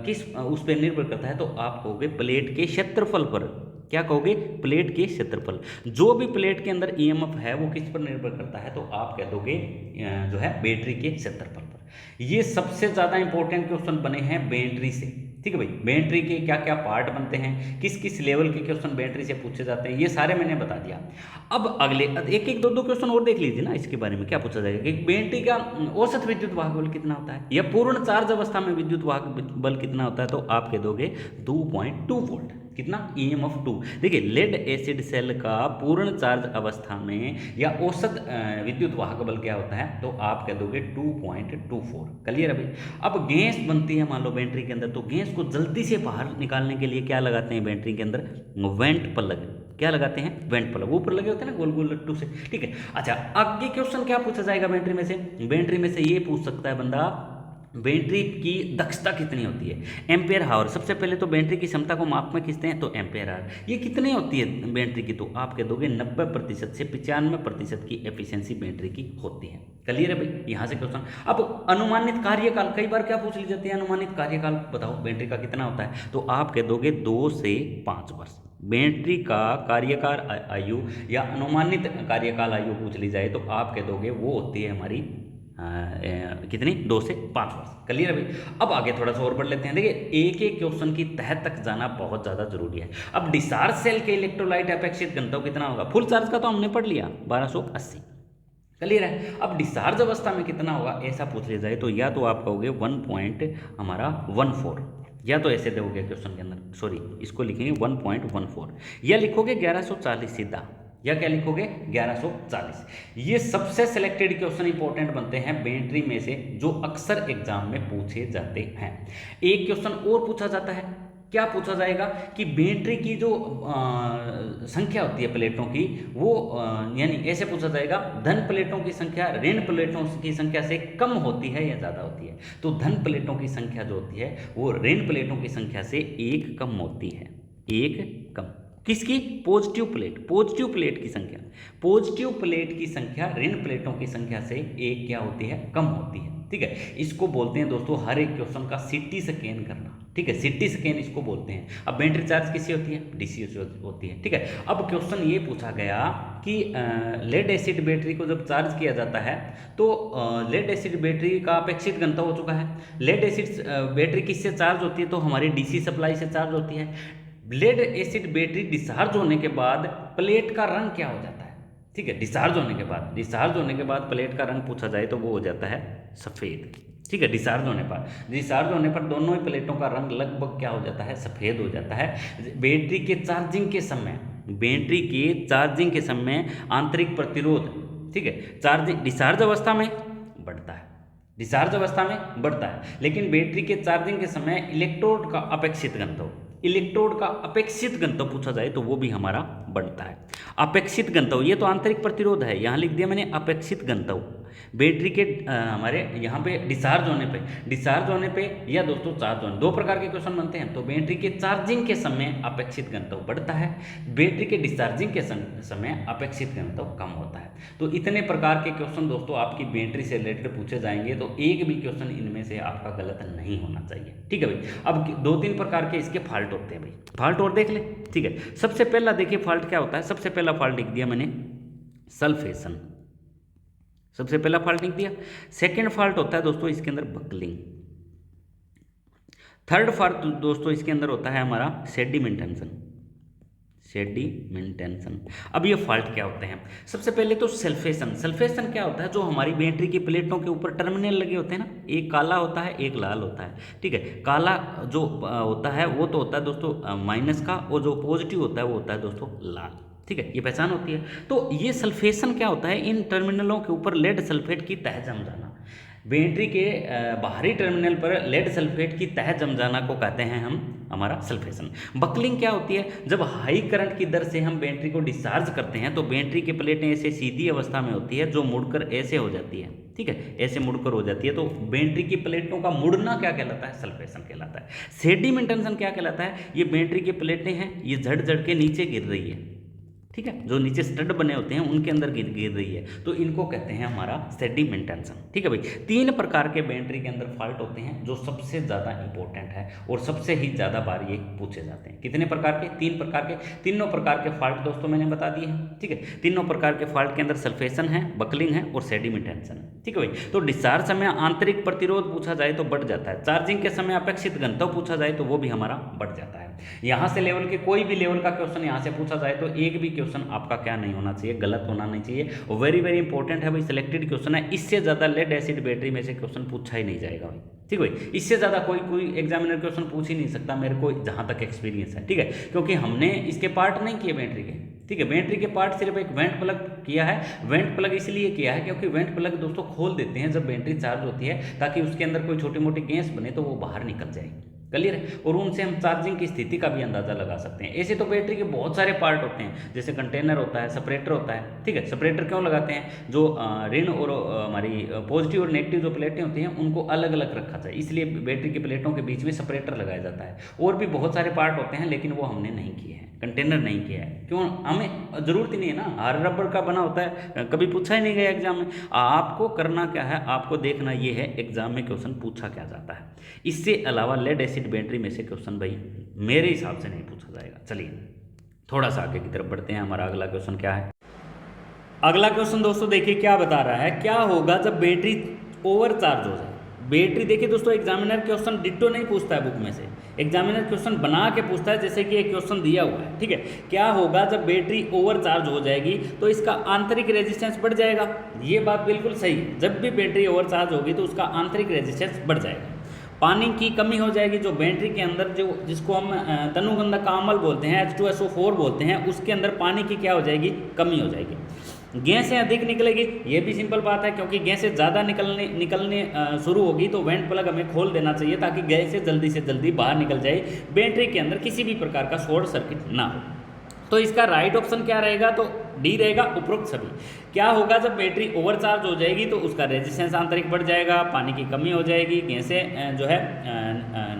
किस उस पर निर्भर करता है, तो आप कहोगे प्लेट के क्षेत्रफल पर, क्या कहोगे, प्लेट के क्षेत्रफल। जो भी प्लेट के अंदर ईएमएफ है वो किस पर निर्भर करता है, तो आप कह दोगे जो है बैटरी के क्षेत्रफल पर। ये सबसे ज्यादा इंपॉर्टेंट क्वेश्चन बने हैं बैटरी से, ठीक है भाई। बैटरी के क्या क्या पार्ट बनते हैं, किस किस लेवल के क्वेश्चन बैटरी से पूछे जाते हैं, ये सारे मैंने बता दिया। अब अगले एक एक दो क्वेश्चन और देख लीजिए ना, इसके बारे में क्या पूछा जाएगा कि बैटरी का औसत विद्युत वाहक बल कितना होता है, या पूर्ण चार्ज अवस्था में विद्युत वाहक बल कितना होता है, तो आप कह दोगे 2.2 वोल्ट, कितना, EMF 2। देखिए लेड एसिड सेल का पूर्ण चार्ज अवस्था में या औसत विद्युत वाहक बल क्या होता है, तो आप कह दोगे 2.24, क्लियर है भाई। अब गैस बनती है मान लो बैटरी के अंदर, तो गैस को जल्दी से बाहर निकालने के लिए क्या लगाते हैं बैटरी के अंदर, वेंट प्लग, क्या लगाते हैं, वेंट प्लग, ऊपर लगे होते हैं ना गोल गोल लट्टू से, ठीक है। अच्छा आगे क्वेश्चन क्या पूछा जाएगा बैटरी में से, बैटरी में से ये पूछ सकता है बंदा बैटरी की दक्षता कितनी होती है, एम्पेयर हावर। सबसे पहले तो बैटरी की क्षमता को माप में खींचते हैं, तो एम्पेयर हावर ये कितनी होती है बैटरी की, तो आप कह दोगे 90% से 95% की एफिशिएंसी बैटरी की होती है, क्लियर है भाई। यहाँ से क्वेश्चन। अब अनुमानित कार्यकाल, कई बार क्या पूछ ली जाती है, अनुमानित कार्यकाल बताओ बैटरी का कितना होता है, तो आप कह दोगे 2 से 5 वर्ष। बैटरी का कार्यकाल आयु या अनुमानित कार्यकाल आयु पूछ ली जाए तो आप कह दोगे वो होती है हमारी कितनी, 2 से 5 वर्ष, क्लियर है भाई। अब आगे थोड़ा सा और बढ़ लेते हैं। देखिए एक एक क्वेश्चन की तह तक जाना बहुत ज़्यादा जरूरी है। अब डिस्चार्ज सेल के इलेक्ट्रोलाइट अपेक्षित घनत्व कितना होगा, फुल चार्ज का तो हमने पढ़ लिया 1280, क्लियर है। अब डिस्चार्ज अवस्था में कितना होगा ऐसा पूछ लिया जाए तो या तो आप कहोगे 1.14, या तो ऐसे दोगे क्वेश्चन के अंदर, सॉरी इसको लिखेंगे 1.14, या लिखोगे 1140 सीधा, या क्या लिखोगे 1140। ये सबसे सिलेक्टेड क्वेश्चन इंपॉर्टेंट बनते हैं बैटरी में से जो अक्सर एग्जाम में पूछे जाते हैं। एक क्वेश्चन और पूछा जाता है, क्या पूछा जाएगा कि बैटरी की जो संख्या होती है प्लेटों की वो यानी ऐसे पूछा जाएगा धन प्लेटों की संख्या ऋण प्लेटों की संख्या से कम होती है या ज़्यादा होती है, तो धन प्लेटों की संख्या जो होती है वो ऋण प्लेटों की संख्या से 1 कम होती है, 1 कम। किसकी, पॉजिटिव प्लेट, पॉजिटिव प्लेट की संख्या, पॉजिटिव प्लेट की संख्या ऋण प्लेटों की संख्या से 1 क्या होती है, कम होती है, ठीक है। इसको बोलते हैं दोस्तों हर एक क्वेश्चन का सिटी स्कैन करना, ठीक है, सिटी स्कैन इसको बोलते हैं। अब बैटरी चार्ज किससे होती है? डीसी होती है, ठीक है। अब क्वेश्चन ये पूछा गया कि लेड एसिड बैटरी को जब चार्ज किया जाता है तो लेड एसिड बैटरी का अपेक्षित घनत्व हो चुका है। लेड एसिड बैटरी किससे चार्ज होती है? तो हमारी डीसी सप्लाई से चार्ज होती है। लेड एसिड बैटरी डिस्चार्ज होने के बाद प्लेट का रंग क्या हो जाता है? ठीक है, डिस्चार्ज होने के बाद प्लेट का रंग पूछा जाए तो वो हो जाता है सफ़ेद, ठीक है। डिस्चार्ज होने पर दोनों ही प्लेटों का रंग लगभग क्या हो जाता है? सफ़ेद हो जाता है। बैटरी के चार्जिंग के समय आंतरिक प्रतिरोध, ठीक है, डिस्चार्ज अवस्था में बढ़ता है, लेकिन बैटरी के चार्जिंग के समय इलेक्ट्रोड का अपेक्षित घनत्व पूछा जाए तो वो भी हमारा बढ़ता है। अपेक्षित घनत्व, ये तो आंतरिक प्रतिरोध है, यहाँ लिख दिया मैंने अपेक्षित घनत्व। बैटरी के हमारे यहाँ पे डिस्चार्ज होने पे या दोस्तों चार्ज होने, दो प्रकार के क्वेश्चन बनते हैं। तो बैटरी के चार्जिंग के समय अपेक्षित घनत्व बढ़ता है, बैटरी के डिस्चार्जिंग के समय अपेक्षित घनत्व कम होता है। तो इतने प्रकार के क्वेश्चन दोस्तों आपकी बैटरी से रिलेटेड पूछे जाएंगे, तो एक भी क्वेश्चन इनमें से आपका गलत नहीं होना चाहिए, ठीक है भाई। अब 2-3 प्रकार के इसके फॉल्ट होते हैं भाई, फॉल्ट और देख ले, ठीक है। सबसे पहला देखिए फॉल्ट क्या होता है। सबसे पहला फॉल्ट लिख दिया मैंने सल्फेशन, सबसे पहला फॉल्ट लिख दिया। सेकंड फॉल्ट होता है दोस्तों इसके अंदर बकलिंग। थर्ड फॉल्ट दोस्तों इसके अंदर होता है हमारा सेडिमेंटेशन। अब ये फॉल्ट क्या होते हैं? सबसे पहले तो सल्फेशन क्या होता है? जो हमारी बैटरी की प्लेटों के ऊपर टर्मिनल लगे होते हैं ना, एक काला होता है एक लाल होता है, ठीक है। काला जो होता है वो तो होता है दोस्तों माइनस का, और जो पॉजिटिव होता है वो होता है दोस्तों लाल, ठीक है। ये पहचान होती है। तो ये सल्फेशन क्या होता है? इन टर्मिनलों के ऊपर लेड सल्फेट की तह जम जाना। बैटरी के बाहरी टर्मिनल पर लेड सल्फेट की तह जम जाना को कहते हैं हम हमारा सल्फेशन। बकलिंग क्या होती है? जब हाई करंट की दर से हम बैटरी को डिस्चार्ज करते हैं तो बैटरी की प्लेटें ऐसे सीधी अवस्था में होती है जो मुड़कर ऐसे हो जाती है, ठीक है, ऐसे मुड़कर हो जाती है। तो बैटरी की प्लेटों का मुड़ना क्या कहलाता है? सल्फेशन कहलाता है। सेडिमेंटेशन क्या कहलाता है? ये बैटरी की प्लेटें हैं, ये झड़ के नीचे गिर रही है, ठीक है, जो नीचे स्टड बने होते हैं उनके अंदर गिर रही है, तो इनको कहते हैं हमारा सेडिमेंटेशन, ठीक है भाई। 3 प्रकार के बैटरी के अंदर फॉल्ट होते हैं जो सबसे ज़्यादा इंपॉर्टेंट है और सबसे ही ज़्यादा बार ये पूछे जाते हैं। कितने प्रकार के? 3 प्रकार के। तीनों प्रकार के फॉल्ट दोस्तों मैंने बता दिए हैं, ठीक है। तीनों प्रकार के फॉल्ट के अंदर सल्फेशन है, बकलिंग है और सेडिमेंटेशन है, ठीक है भाई। तो डिस्चार्ज समय आंतरिक प्रतिरोध पूछा जाए तो बढ़ जाता है, चार्जिंग के समय अपेक्षित घनत्व पूछा जाए तो वो भी हमारा बढ़ जाता है। यहाँ से लेवल के कोई भी लेवल का क्वेश्चन यहाँ से पूछा जाए तो एक भी क्वेश्चन आपका क्या नहीं होना चाहिए? गलत होना नहीं चाहिए। वेरी वेरी इंपॉर्टेंट है भाई, सिलेक्टेड क्वेश्चन है। इससे ज़्यादा लेड एसिड बैटरी में से क्वेश्चन पूछा ही नहीं जाएगा भाई, ठीक है भाई। इससे ज़्यादा कोई एग्जामिनर क्वेश्चन पूछ ही नहीं सकता, मेरे को जहाँ तक एक्सपीरियंस है, ठीक है। क्योंकि हमने इसके पार्ट नहीं किए बैटरी के, ठीक है। बैटरी के पार्ट सिर्फ एक वेंट प्लग किया है। वेंट प्लग इसलिए किया है क्योंकि वेंट प्लग दोस्तों खोल देते हैं जब बैटरी चार्ज होती है, ताकि उसके अंदर कोई छोटी मोटी गैस बने तो वो बाहर निकल जाए, क्लियर है। और उनसे हम चार्जिंग की स्थिति का भी अंदाजा लगा सकते हैं। ऐसे तो बैटरी के बहुत सारे पार्ट होते हैं, जैसे कंटेनर होता है, सेपरेटर होता है, ठीक है। सेपरेटर क्यों लगाते हैं? जो ऋण और हमारी पॉजिटिव और नेगेटिव जो प्लेटें होती हैं उनको अलग अलग रखा जाए, इसलिए बैटरी की प्लेटों के बीच में सेपरेटर लगाया जाता है। और भी बहुत सारे पार्ट होते हैं लेकिन वो हमने नहीं किए हैं, कंटेनर नहीं किया है। क्यों? हमें ज़रूरत ही नहीं है ना, हर रबर का बना होता है, कभी पूछा ही नहीं गया एग्जाम में। आपको करना क्या है? आपको देखना ये है एग्जाम में क्वेश्चन पूछा क्या जाता है। इससे अलावा लेड एसिड बैटरी में से क्वेश्चन भाई मेरे हिसाब से नहीं पूछा जाएगा। चलिए थोड़ा सा आगे की तरफ बढ़ते हैं। हमारा अगला क्वेश्चन क्या है? अगला क्वेश्चन दोस्तों देखिए क्या बता रहा है, क्या होगा जब बैटरी ओवर चार्ज हो जाए। बैटरी देखिए दोस्तों, एग्जामिनर क्वेश्चन डिट्टो नहीं पूछता है बुक में से, एग्जामिनर क्वेश्चन बना के पूछता है, जैसे कि एक क्वेश्चन दिया हुआ है, ठीक है। क्या होगा जब बैटरी ओवर चार्ज हो जाएगी? तो इसका आंतरिक रेजिस्टेंस बढ़ जाएगा। ये बात बिल्कुल सही है, जब भी बैटरी ओवर चार्ज होगी तो उसका आंतरिक रेजिस्टेंस बढ़ जाएगा। पानी की कमी हो जाएगी, जो बैटरी के अंदर जो जिसको हम तनुगंधक का अम्ल बोलते हैं, H2SO4 बोलते हैं, उसके अंदर पानी की क्या हो जाएगी? कमी हो जाएगी। गैसें अधिक निकलेगी, ये भी सिंपल बात है, क्योंकि गैसें ज़्यादा निकलने शुरू होगी तो वेंट प्लग हमें खोल देना चाहिए ताकि गैसें जल्दी से जल्दी बाहर निकल जाए, बैटरी के अंदर किसी भी प्रकार का शॉर्ट सर्किट ना हो। तो इसका राइट ऑप्शन क्या रहेगा? तो डी रहेगा, उपरोक्त सभी। क्या होगा जब बैटरी ओवरचार्ज हो जाएगी? तो उसका रेजिस्टेंस आंतरिक बढ़ जाएगा, पानी की कमी हो जाएगी, गैसें जो है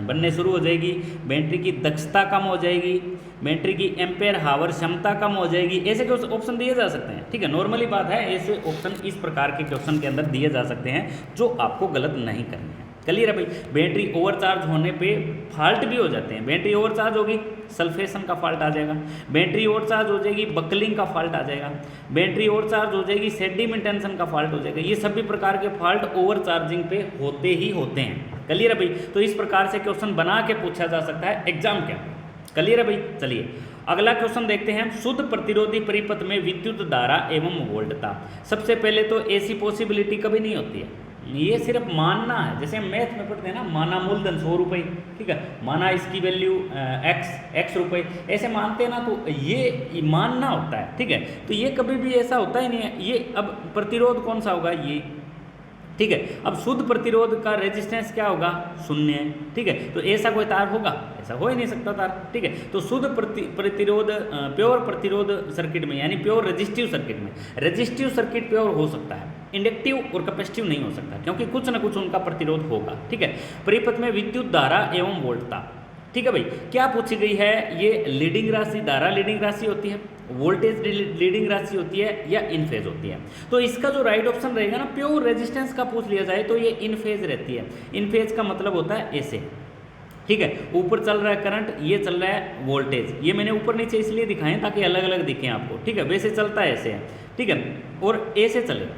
बनने शुरू हो जाएगी, बैटरी की दक्षता कम हो जाएगी, बैटरी की एम्पेयर हावर क्षमता कम हो जाएगी, ऐसे ऑप्शन दिए जा सकते हैं। ठीक है, नॉर्मली बात है, ऐसे ऑप्शन इस प्रकार के क्वेश्चन के अंदर दिए जा सकते हैं जो आपको गलत नहीं करने हैं। क्लियर है भाई। बैटरी ओवरचार्ज होने पे फॉल्ट भी हो जाते हैं। बैटरी ओवरचार्ज होगी, सल्फेशन का फॉल्ट आ जाएगा। बैटरी ओवरचार्ज हो जाएगी, बकलिंग का फॉल्ट आ जाएगा। बैटरी ओवरचार्ज हो जाएगी, सेडिमेंटेशन का फॉल्ट हो जाएगा। ये सभी प्रकार के फॉल्ट ओवरचार्जिंग पे होते ही होते हैं। क्लियर है भाई। तो इस प्रकार से क्वेश्चन बना के पूछा जा सकता है एग्जाम के अंदर। क्लियर है भाई। चलिए अगला क्वेश्चन देखते हैं। शुद्ध प्रतिरोधी परिपथ में विद्युत धारा एवं वोल्टता। सबसे पहले तो ऐसी पॉसिबिलिटी कभी नहीं होती है, ये सिर्फ मानना है। जैसे हम मैथ में पढ़ते हैं ना, माना मूलधन 100 रुपये, ठीक है, माना इसकी वैल्यू x रुपये, ऐसे मानते हैं ना, तो ये मानना होता है। ठीक है, तो ये कभी भी ऐसा होता ही नहीं है। ये अब प्रतिरोध कौन सा होगा, ये, ठीक है। अब शुद्ध प्रतिरोध का रेजिस्टेंस क्या होगा, 0 है। ठीक है, तो ऐसा कोई तार होगा, ऐसा हो ही नहीं सकता तार। ठीक है, तो शुद्ध प्रतिरोध प्योर प्रतिरोध सर्किट में, यानी प्योर रेजिस्टिव सर्किट में, रेजिस्टिव सर्किट प्योर हो सकता है, इंडक्टिव और कैपेसिटिव नहीं हो सकता, क्योंकि कुछ ना कुछ उनका प्रतिरोध होगा। ठीक है, परिपथ में विद्युत धारा एवं वोल्टता। ठीक है भाई, क्या पूछी गई है, ये लीडिंग राशि, धारा लीडिंग राशि होती है, वोल्टेज लीडिंग राशि होती है, या इन फेज होती है। तो इसका जो राइट ऑप्शन रहेगा ना, प्योर रेजिस्टेंस का पूछ लिया जाए तो ये इन फेज रहती है। इन फेज का मतलब होता है ऐसे। ठीक है, ऊपर चल रहा है करंट, ये चल रहा है वोल्टेज। ये मैंने ऊपर नीचे इसलिए दिखाए ताकि अलग अलग दिखें आपको। ठीक है, वैसे चलता है ऐसे है। ठीक है, और ऐसे चलेगा,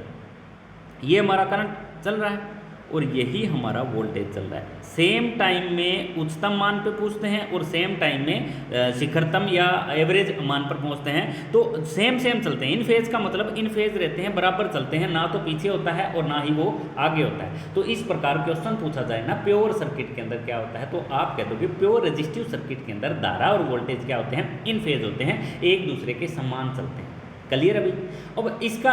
ये हमारा करंट चल रहा है और यही हमारा वोल्टेज चल रहा है। सेम टाइम में उच्चतम मान पे पूछते हैं और सेम टाइम में शिखरतम या एवरेज मान पर पहुंचते हैं, तो सेम चलते हैं। इन फेज का मतलब इन फेज रहते हैं, बराबर चलते हैं, ना तो पीछे होता है और ना ही वो आगे होता है। तो इस प्रकार क्वेश्चन पूछा जाए ना, प्योर सर्किट के अंदर क्या होता है, तो आप कह दोगे प्योर रेजिस्टिव सर्किट के अंदर धारा और वोल्टेज क्या होते हैं, इन फेज होते हैं, एक दूसरे के समान चलते हैं। क्लियर है भाई। अब इसका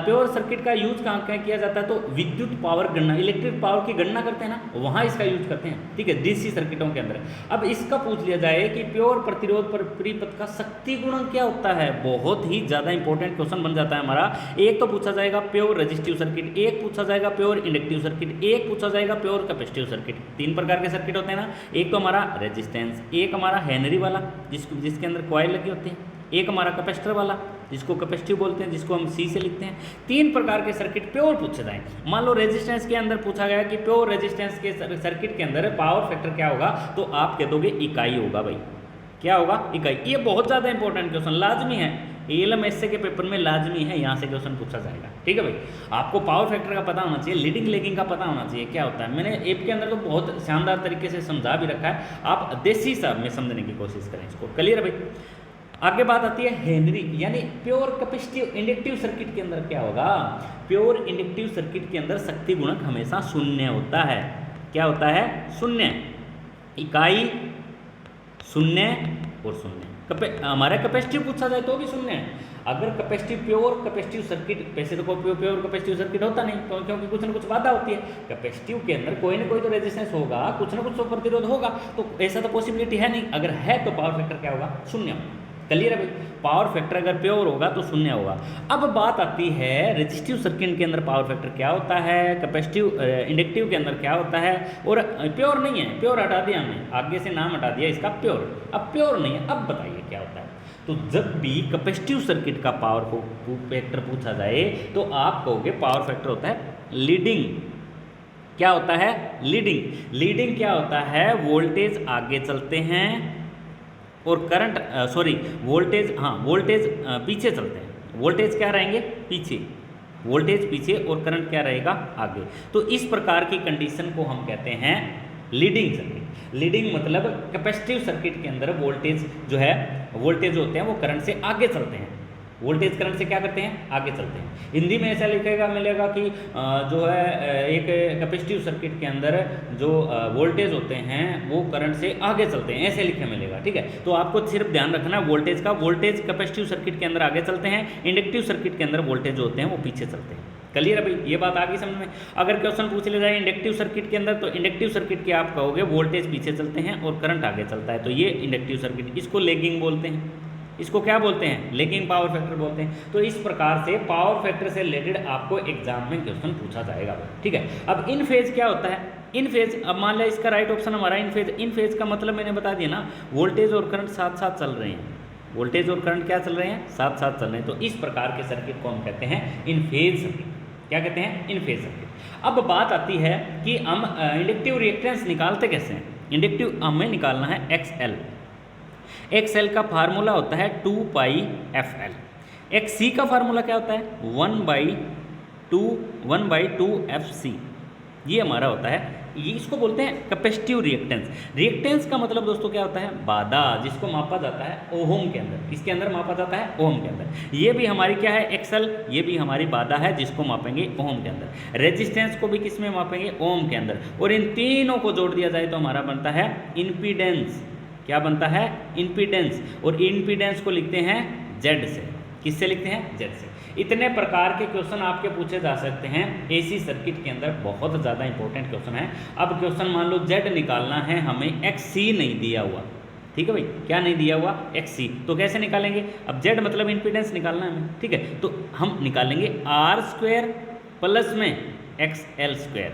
प्योर सर्किट का यूज कहाँ किया जाता है, तो विद्युत पावर गणना, इलेक्ट्रिक पावर की गणना करते हैं ना, वहाँ इसका यूज करते हैं। ठीक है, डीसी सर्किटों के अंदर। अब इसका पूछ लिया जाए कि प्योर प्रतिरोध पर परिपथ का शक्ति गुणक क्या होता है, बहुत ही ज़्यादा इंपॉर्टेंट क्वेश्चन बन जाता है हमारा। एक तो पूछा जाएगा प्योर रेजिस्टिव सर्किट, एक पूछा जाएगा प्योर इंडक्टिव सर्किट, एक पूछा जाएगा प्योर कैपेसिटिव सर्किट। 3 प्रकार के सर्किट होते हैं ना, एक तो हमारा रेजिस्टेंस, एक हमारा हेनरी वाला जिसके अंदर कॉइल लगी होती है, एक हमारा कैपेसिटर वाला जिसको कैपेसिटिव बोलते हैं, जिसको हम सी से लिखते हैं। 3 प्रकार के सर्किट प्योर पूछे जाए। मान लो रेजिस्टेंस के अंदर पूछा गया कि प्योर रेजिस्टेंस के सर्किट के अंदर पावर फैक्टर क्या होगा, तो आप कह दोगे इकाई होगा भाई। क्या होगा, इकाई। ये बहुत ज़्यादा इंपॉर्टेंट क्वेश्चन, लाजमी है, ALMSA के पेपर में लाजमी है, यहाँ से क्वेश्चन पूछा जाएगा। ठीक है भाई, आपको पावर फैक्टर का पता होना चाहिए, लीडिंग लेगिंग का पता होना चाहिए क्या होता है। मैंने ऐप के अंदर तो बहुत शानदार तरीके से समझा भी रखा है, आप देसी हिसाब में समझने की कोशिश करें इसको। क्लियर है भाई। आगे बात आती है हेनरी, यानी प्योर कैपेसिटिव इंडक्टिव सर्किट के अंदर क्या होगा, प्योर इंडक्टिव सर्किट के अंदर शक्ति गुणक हमेशा 0 होता है। क्या होता है, 0, इकाई 0 और 0। हमारा कैपेसिटिव पूछा जाए तो भी 0 है। अगर कैपेसिटिव प्योर कैपेसिटिव सर्किट, वैसे तो कोई प्योर कैपेसिटिव सर्किट होता नहीं, तो क्योंकि कुछ ना कुछ बाधा होती है। कैपेसिटिव के अंदर कोई ना कोई तो रेजिस्टेंस होगा, कुछ ना कुछ तो प्रतिरोध होगा, तो ऐसा तो पॉसिबिलिटी है नहीं। अगर है तो पावर फैक्टर क्या होगा, 0। क्लियर है भाई, पावर फैक्टर अगर प्योर होगा तो 0 होगा। अब बात आती है रेजिस्टिव सर्किट के अंदर पावर फैक्टर क्या होता है, कैपेसिटिव इंडक्टिव के अंदर क्या होता है, और प्योर नहीं है, प्योर हटा दिया हमने, आगे से नाम हटा दिया इसका प्योर, अब प्योर नहीं है। अब बताइए क्या होता है। तो जब भी कैपेसिटिव सर्किट का पावर फैक्टर पूछा जाए तो आप कहोगे पावर फैक्टर होता है लीडिंग। क्या होता है, लीडिंग। लीडिंग क्या होता है, वोल्टेज आगे चलते हैं और करंट वोल्टेज, हाँ वोल्टेज पीछे चलते हैं। वोल्टेज क्या रहेंगे, पीछे, वोल्टेज पीछे और करंट क्या रहेगा, आगे। तो इस प्रकार की कंडीशन को हम कहते हैं लीडिंग सर्किट। लीडिंग मतलब कैपेसिटिव सर्किट के अंदर वोल्टेज जो है, वोल्टेज होते हैं वो करंट से आगे चलते हैं। वोल्टेज करंट से क्या करते हैं, आगे चलते हैं। हिंदी में ऐसा लिखेगा मिलेगा कि जो है एक कैपेसिटिव सर्किट के अंदर जो वोल्टेज होते हैं वो करंट से आगे चलते हैं, ऐसे लिखे मिलेगा। ठीक है, तो आपको सिर्फ ध्यान रखना है वोल्टेज का। वोल्टेज कैपेसिटिव सर्किट के अंदर आगे चलते हैं, इंडक्टिव सर्किट के अंदर वोल्टेज होते हैं वो पीछे चलते हैं। क्लियर है भाई, ये बात आ गई समझ में। अगर क्वेश्चन पूछ ले जाए इंडक्टिव सर्किट के अंदर, तो इंडक्टिव सर्किट के आप कहोगे वोल्टेज पीछे चलते हैं और करंट आगे चलता है, तो ये इंडक्टिव सर्किट, इसको लेगिंग बोलते हैं। इसको क्या बोलते हैं, लेगिंग पावर फैक्टर बोलते हैं। तो इस प्रकार से पावर फैक्टर से रिलेटेड आपको एग्जाम में क्वेश्चन पूछा जाएगा। ठीक है, अब इन फेज क्या होता है, इन फेज, अब मान लिया इसका राइट ऑप्शन हमारा इन फेज। इन फेज का मतलब मैंने बता दिया ना, वोल्टेज और करंट साथ साथ चल रहे हैं, वोल्टेज और करंट क्या चल रहे हैं, साथ साथ चल रहे हैं। तो इस प्रकार के सर्किट को हम कहते हैं इन फेज सर्किट। क्या कहते हैं, इन फेज सर्किट। अब बात आती है कि हम इंडक्टिव रिएक्टेंस निकालते कैसे हैं। इंडक्टिव हमें निकालना है XL। XL का फार्मूला होता है 2πfl। XC का फार्मूला क्या होता है, 1/2FC। ये हमारा होता है, ये इसको बोलते हैं कैपेसिटिव रिएक्टेंस। रिएक्टेंस का मतलब दोस्तों क्या होता है, बाधा, जिसको मापा जाता है ओहम के अंदर। किसके अंदर मापा जाता है, ओहम के अंदर। ये भी हमारी क्या है, XL, ये भी हमारी बाधा है जिसको मापेंगे ओहम के अंदर। रेजिस्टेंस को भी किस में मापेंगे, ओहम के अंदर। और इन तीनों को जोड़ दिया जाए तो हमारा बनता है इम्पीडेंस। क्या बनता है, इम्पीडेंस। और इम्पीडेंस को लिखते हैं Z से। किससे लिखते हैं, Z से। इतने प्रकार के क्वेश्चन आपके पूछे जा सकते हैं एसी सर्किट के अंदर, बहुत ज़्यादा इंपॉर्टेंट क्वेश्चन है। अब क्वेश्चन मान लो Z निकालना है हमें, XC नहीं दिया हुआ, ठीक है भाई, क्या नहीं दिया हुआ, XC। तो कैसे निकालेंगे, अब Z मतलब इम्पीडेंस निकालना है हमें, ठीक है। तो हम निकालेंगे R² प्लस में XL²।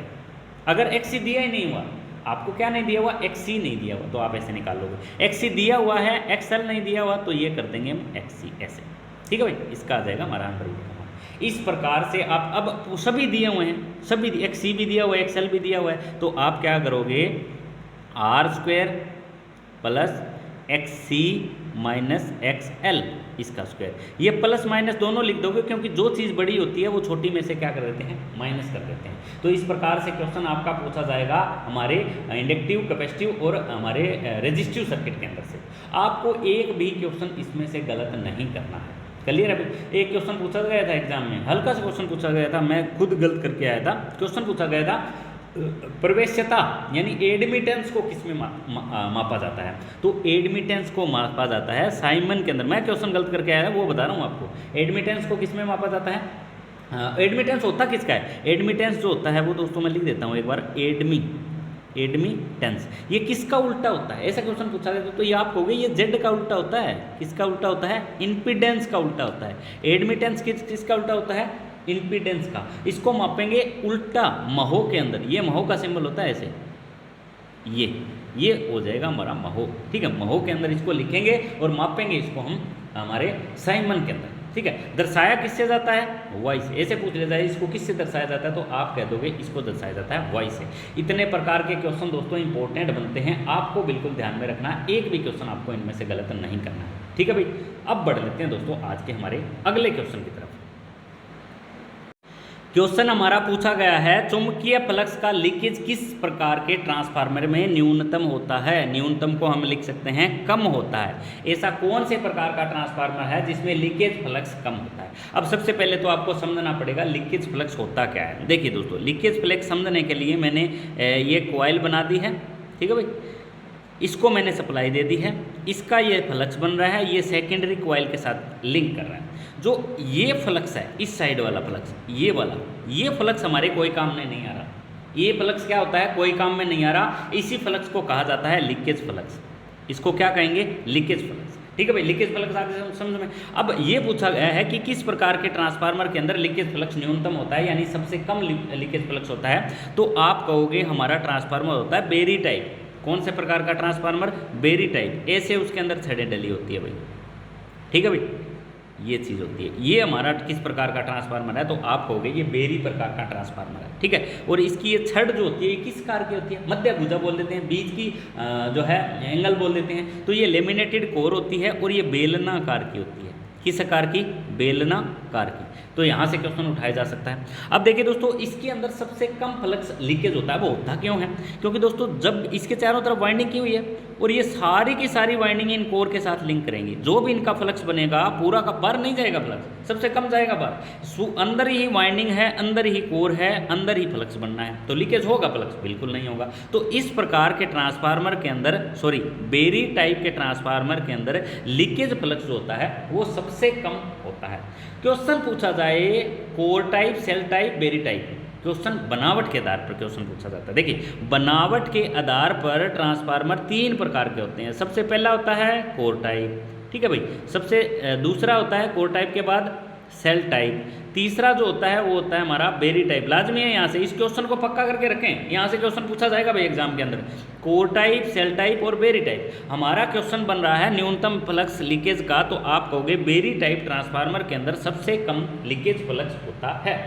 अगर XC दिया ही नहीं हुआ, आपको क्या नहीं दिया हुआ, XC नहीं दिया हुआ, तो आप ऐसे निकाल लोगे। XC दिया हुआ है, XL नहीं दिया हुआ, तो ये कर देंगे हम XC ऐसे, ठीक है भाई। इसका आ जाएगा हमारा आंसर। इस प्रकार से आप, अब सभी दिए हुए हैं, सभी XC भी दिया हुआ है, XL भी दिया हुआ है, तो आप क्या करोगे, R² plus XC minus XL इसका स्क्वायर। ये प्लस माइनस दोनों लिख दोगे, क्योंकि जो चीज़ बड़ी होती है वो छोटी में से क्या कर देते हैं, माइनस कर देते हैं। तो इस प्रकार से क्वेश्चन आपका पूछा जाएगा हमारे इंडक्टिव, कैपेसिटिव और हमारे रेजिस्टिव सर्किट के अंदर से। आपको एक भी क्वेश्चन इसमें से गलत नहीं करना है। क्लियर है। एक क्वेश्चन पूछा गया था एग्जाम में, हल्का सा क्वेश्चन पूछा गया था, मैं खुद गलत करके आया था। क्वेश्चन पूछा गया था प्रवेश्यता यानी एडमिटेंस को किस में मापा जाता है। तो एडमिटेंस को मापा जाता है साइमन के अंदर। मैं क्वेश्चन गलत करके आया वो बता रहा हूँ आपको। एडमिटेंस को किस में मापा जाता है, एडमिटेंस होता किसका है, एडमिटेंस जो होता है वो दोस्तों मैं लिख देता हूँ एक बार, एडमिटेंस ये किसका उल्टा होता है। ऐसा क्वेश्चन पूछा गया तो ये आप कहोगे ये जेड का उल्टा होता है। किसका उल्टा होता है, इम्पीडेंस का उल्टा होता है। एडमिटेंस किसका उल्टा होता है, इम्पीडेंस का। इसको मापेंगे उल्टा महो के अंदर। ये महो का सिंबल होता है ऐसे, ये हो जाएगा हमारा महो, ठीक है। महो के अंदर इसको लिखेंगे और मापेंगे इसको हम हमारे साइमन के अंदर, ठीक है। दर्शाया किससे जाता है, वाई से। ऐसे पूछ ले जाए इसको किससे दर्शाया जाता है, तो आप कह दोगे इसको दर्शाया जाता है वाई से। इतने प्रकार के क्वेश्चन दोस्तों इंपॉर्टेंट बनते हैं, आपको बिल्कुल ध्यान में रखना है। एक भी क्वेश्चन आपको इनमें से गलत नहीं करना है, ठीक है भाई। अब बढ़ लेते हैं दोस्तों आज के हमारे अगले क्वेश्चन की तरफ। क्वेश्चन हमारा पूछा गया है, चुंबकीय फ्लक्स का लीकेज किस प्रकार के ट्रांसफार्मर में न्यूनतम होता है। न्यूनतम को हम लिख सकते हैं कम होता है। ऐसा कौन से प्रकार का ट्रांसफार्मर है जिसमें लीकेज फ्लक्स कम होता है। अब सबसे पहले तो आपको समझना पड़ेगा लीकेज फ्लक्स होता क्या है। देखिए दोस्तों, लीकेज फ्लक्स समझने के लिए मैंने ये कॉइल बना दी है, ठीक है भाई। इसको मैंने सप्लाई दे दी है, इसका ये फ्लक्स बन रहा है, ये सेकेंडरी कॉइल के साथ लिंक कर रहा है। जो ये फ्लक्स है, इस साइड वाला फ्लक्स, ये वाला, ये फ्लक्स हमारे कोई काम में नहीं आ रहा। ये फ्लक्स क्या होता है, कोई काम में नहीं आ रहा। इसी फ्लक्स को कहा जाता है लीकेज फ्लक्स। इसको क्या कहेंगे, लीकेज फ्लक्स, ठीक है भाई। लीकेज फ्लक्स आगे समझ में। अब ये पूछा गया है कि किस प्रकार के ट्रांसफार्मर के अंदर लीकेज फ्लक्स न्यूनतम होता है, यानी सबसे कम लीकेज फ्लक्स होता है। तो आप कहोगे हमारा ट्रांसफार्मर होता है बेरी टाइप। कौन से प्रकार का ट्रांसफार्मर, बेरी टाइप। ऐसे उसके अंदर छड़ें डली होती है भाई, ठीक है भाई। ये चीज़ होती है। ये हमारा किस प्रकार का ट्रांसफार्मर है, तो आप कहोगे ये बेरी प्रकार का ट्रांसफार्मर है, ठीक है। और इसकी ये छड़ जो होती है ये किस कार की होती है, मध्य भुजा बोल देते हैं, बीच की जो है एंगल बोल देते हैं। तो ये लेमिनेटेड कोर होती है और ये बेलनाकार की होती है। किस आकार की, बेलनाकार की। तो यहाँ से क्वेश्चन उठाया जा सकता है। अब देखिए दोस्तों, इसके अंदर सबसे कम फ्लक्स लीकेज होता है। वो होता क्यों है, क्योंकि दोस्तों जब इसके चारों तरफ वाइंडिंग की हुई है और ये सारी की सारी वाइंडिंग इन कोर के साथ लिंक करेंगी, जो भी इनका फ्लक्स बनेगा पूरा का बाहर नहीं जाएगा फ्लक्स, सबसे कम जाएगा बाहर। अंदर ही वाइंडिंग है, अंदर ही कोर है, अंदर ही फ्लक्स बनना है, तो लीकेज होगा फ्लक्स, बिल्कुल नहीं होगा। तो इस प्रकार के ट्रांसफार्मर के अंदर, बेरी टाइप के ट्रांसफार्मर के अंदर लीकेज फ्लक्स जो होता है वो सबसे कम होता है। क्वेश्चन पूछा जाए core type, cell type, berry type, question बनावट के आधार पर क्वेश्चन पूछा जाता है। देखिए, बनावट के आधार पर ट्रांसफार्मर तीन प्रकार के होते हैं। सबसे पहला होता है कोर टाइप, ठीक है भाई। सबसे दूसरा होता है कोर टाइप के बाद सेल टाइप। तीसरा जो होता है वो होता है हमारा बेरी टाइप। लाजमी है यहाँ से इस क्वेश्चन को पक्का करके रखें, यहाँ से क्वेश्चन पूछा जाएगा भाई एग्जाम के अंदर। कोर टाइप, सेल टाइप और बेरी टाइप। हमारा क्वेश्चन बन रहा है न्यूनतम फ्लक्स लीकेज का, तो आप कहोगे बेरी टाइप ट्रांसफार्मर के अंदर सबसे कम लीकेज फ्लक्स होता है।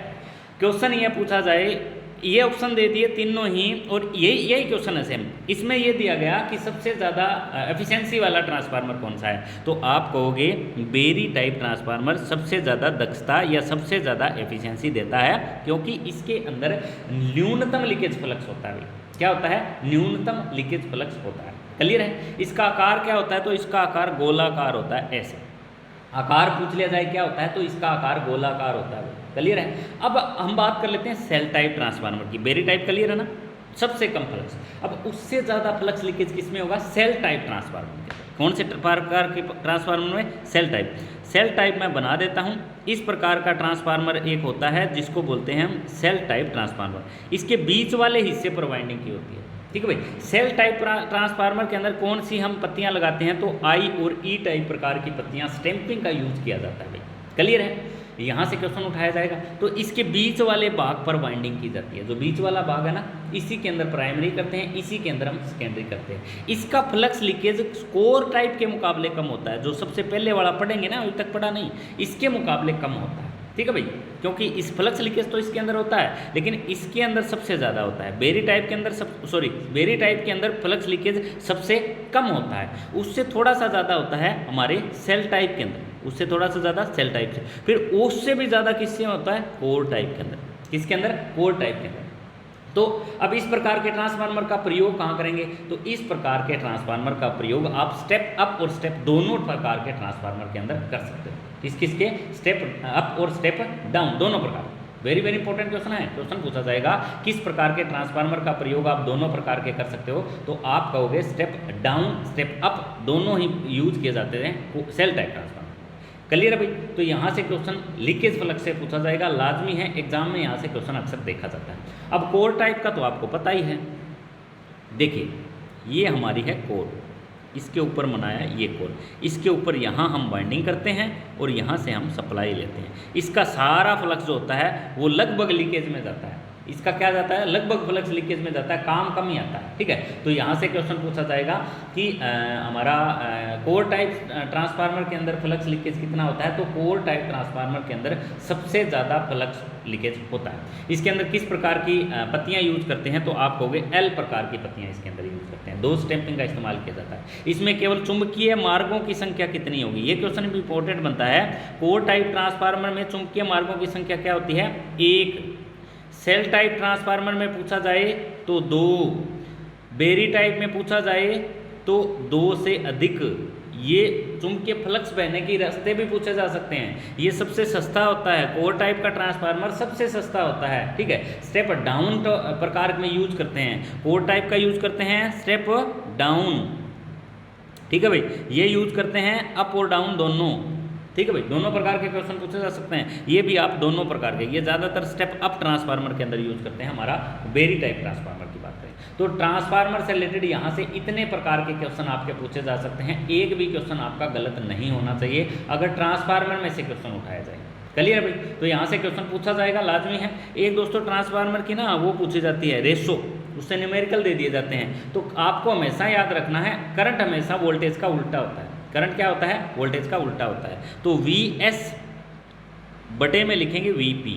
क्वेश्चन ये पूछा जाए, ये ऑप्शन दे दिए तीनों ही, और यही क्वेश्चन है सेम। इसमें ये दिया गया कि सबसे ज़्यादा एफिशिएंसी वाला ट्रांसफार्मर कौन सा है, तो आप कहोगे बेरी टाइप ट्रांसफार्मर सबसे ज़्यादा दक्षता या सबसे ज़्यादा एफिशिएंसी देता है, क्योंकि इसके अंदर न्यूनतम लीकेज फ्लक्स होता है। क्या होता है? न्यूनतम लीकेज फ्लक्स होता है। क्लियर है? इसका आकार क्या होता है, तो इसका आकार गोलाकार होता है। ऐसे आकार पूछ लिया जाए क्या होता है, तो इसका आकार गोलाकार होता है। क्लियर है? अब हम बात कर लेते हैं सेल टाइप ट्रांसफार्मर की। बेरी टाइप क्लियर है ना, सबसे कम फ्लक्स। अब उससे ज़्यादा फ्लक्स लीकेज किस में होगा? सेल टाइप ट्रांसफार्मर के। कौन से प्रकार के ट्रांसफार्मर में? Cell type. सेल टाइप मैं बना देता हूँ। इस प्रकार का ट्रांसफार्मर एक होता है जिसको बोलते हैं हम सेल टाइप ट्रांसफार्मर। इसके बीच वाले हिस्से पर वाइंडिंग की होती है। ठीक है भाई। सेल टाइप ट्रांसफार्मर के अंदर कौन सी हम पत्तियां लगाते हैं, तो आई और ई टाइप प्रकार की पत्तियां, स्टैंपिंग का यूज किया जाता है भाई। क्लियर है? यहाँ से क्वेश्चन उठाया जाएगा। तो इसके बीच वाले भाग पर वाइंडिंग की जाती है। जो बीच वाला भाग है ना, इसी के अंदर प्राइमरी करते हैं, इसी के अंदर हम सेकेंडरी करते हैं। इसका फ्लक्स लीकेज कोर टाइप के मुकाबले कम होता है। जो सबसे पहले वाला पढ़ेंगे ना, अभी तक पढ़ा नहीं, इसके मुकाबले कम होता है। ठीक है भाई, क्योंकि इस फ्लक्स लीकेज तो इसके अंदर होता है, लेकिन इसके अंदर सबसे ज़्यादा होता है। बेरी टाइप के अंदर बेरी टाइप के अंदर फ्लक्स लीकेज सबसे कम होता है। उससे थोड़ा सा ज़्यादा होता है हमारे सेल टाइप के अंदर, उससे थोड़ा सा ज़्यादा सेल टाइप से। फिर उससे भी ज़्यादा किससे होता है? कोर टाइप के अंदर। किसके अंदर? कोर टाइप के अंदर। तो अब इस प्रकार के ट्रांसफार्मर का प्रयोग कहाँ करेंगे, तो इस प्रकार के ट्रांसफार्मर का प्रयोग आप स्टेप अप और स्टेप दोनों प्रकार के ट्रांसफार्मर के अंदर कर सकते हो। किसके? स्टेप अप और स्टेप डाउन, दोनों प्रकार। वेरी वेरी इंपॉर्टेंट क्वेश्चन है। क्वेश्चन पूछा जाएगा किस प्रकार के ट्रांसफार्मर का प्रयोग आप दोनों प्रकार के कर सकते हो, तो आप कहोगे स्टेप डाउन स्टेप अप दोनों ही यूज किए जाते हैं सेल टाइप ट्रांसफार्मर। क्लियर है भाई? तो यहाँ से क्वेश्चन लीकेज फ्लक्स से पूछा जाएगा, लाजमी है एग्जाम में, यहाँ से क्वेश्चन अक्सर देखा जाता है। अब कोर टाइप का तो आपको पता ही है। देखिए, ये हमारी है कोर, इसके ऊपर बनाया ये कोर, इसके ऊपर यहाँ हम बाइंडिंग करते हैं और यहाँ से हम सप्लाई लेते हैं। इसका सारा फ्लक्स जो होता है वो लगभग लीकेज में जाता है। इसका क्या जाता है? लगभग फ्लक्स लीकेज में जाता है, काम कम ही आता है। ठीक है? तो यहाँ से क्वेश्चन पूछा जाएगा कि हमारा कोर टाइप ट्रांसफार्मर के अंदर फ्लक्स लीकेज कितना होता है, तो कोर टाइप ट्रांसफार्मर के अंदर सबसे ज़्यादा फ्लक्स लीकेज होता है। इसके अंदर किस प्रकार की पत्तियाँ यूज करते हैं, तो आप कहोगे एल प्रकार की पत्तियाँ इसके अंदर यूज करते हैं। 2 स्टैंपिंग का इस्तेमाल किया जाता है। इसमें केवल चुंबकीय मार्गों की संख्या कितनी होगी, ये क्वेश्चन भी इंपॉर्टेंट बनता है। कोर टाइप ट्रांसफार्मर में चुंबकीय मार्गों की संख्या क्या होती है? 1। सेल टाइप ट्रांसफार्मर में पूछा जाए तो 2। बेरी टाइप में पूछा जाए तो 2 से अधिक। ये चुंबकीय फ्लक्स बहने के रास्ते भी पूछे जा सकते हैं। ये सबसे सस्ता होता है, कोर टाइप का ट्रांसफार्मर सबसे सस्ता होता है। ठीक है? स्टेप डाउन प्रकार में यूज करते हैं, कोर टाइप का यूज करते हैं स्टेप डाउन। ठीक है भाई? ये यूज करते हैं अप और डाउन दोनों। ठीक है भाई? दोनों प्रकार के क्वेश्चन पूछे जा सकते हैं। ये भी आप दोनों प्रकार के, ये ज़्यादातर स्टेप अप ट्रांसफार्मर के अंदर यूज करते हैं। हमारा बेरी टाइप ट्रांसफार्मर की बात करें तो ट्रांसफार्मर से रिलेटेड यहाँ से इतने प्रकार के क्वेश्चन आपके पूछे जा सकते हैं। एक भी क्वेश्चन आपका गलत नहीं होना चाहिए अगर ट्रांसफार्मर में से क्वेश्चन उठाया जाए। क्लियर भाई? तो यहाँ से क्वेश्चन पूछा जाएगा, लाजमी है। एक दोस्तों ट्रांसफार्मर की ना वो पूछी जाती है रेशो, उससे न्यूमेरिकल दे दिए जाते हैं। तो आपको हमेशा याद रखना है, करंट हमेशा वोल्टेज का उल्टा होता है। करंट क्या होता है? वोल्टेज का उल्टा होता है। तो VS बटे में लिखेंगे VP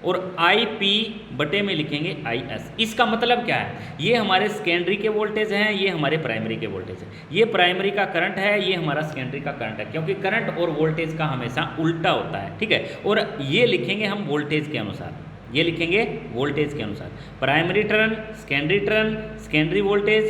और IP बटे में लिखेंगे IS। इसका मतलब क्या है? ये हमारे सेकेंडरी के वोल्टेज हैं, ये हमारे प्राइमरी के वोल्टेज हैं। ये प्राइमरी का करंट है, ये हमारा सेकेंडरी का करंट है, क्योंकि करंट और वोल्टेज का हमेशा उल्टा होता है। ठीक है? और ये लिखेंगे हम वोल्टेज के अनुसार, ये लिखेंगे वोल्टेज के अनुसार। Primary turn, secondary voltage,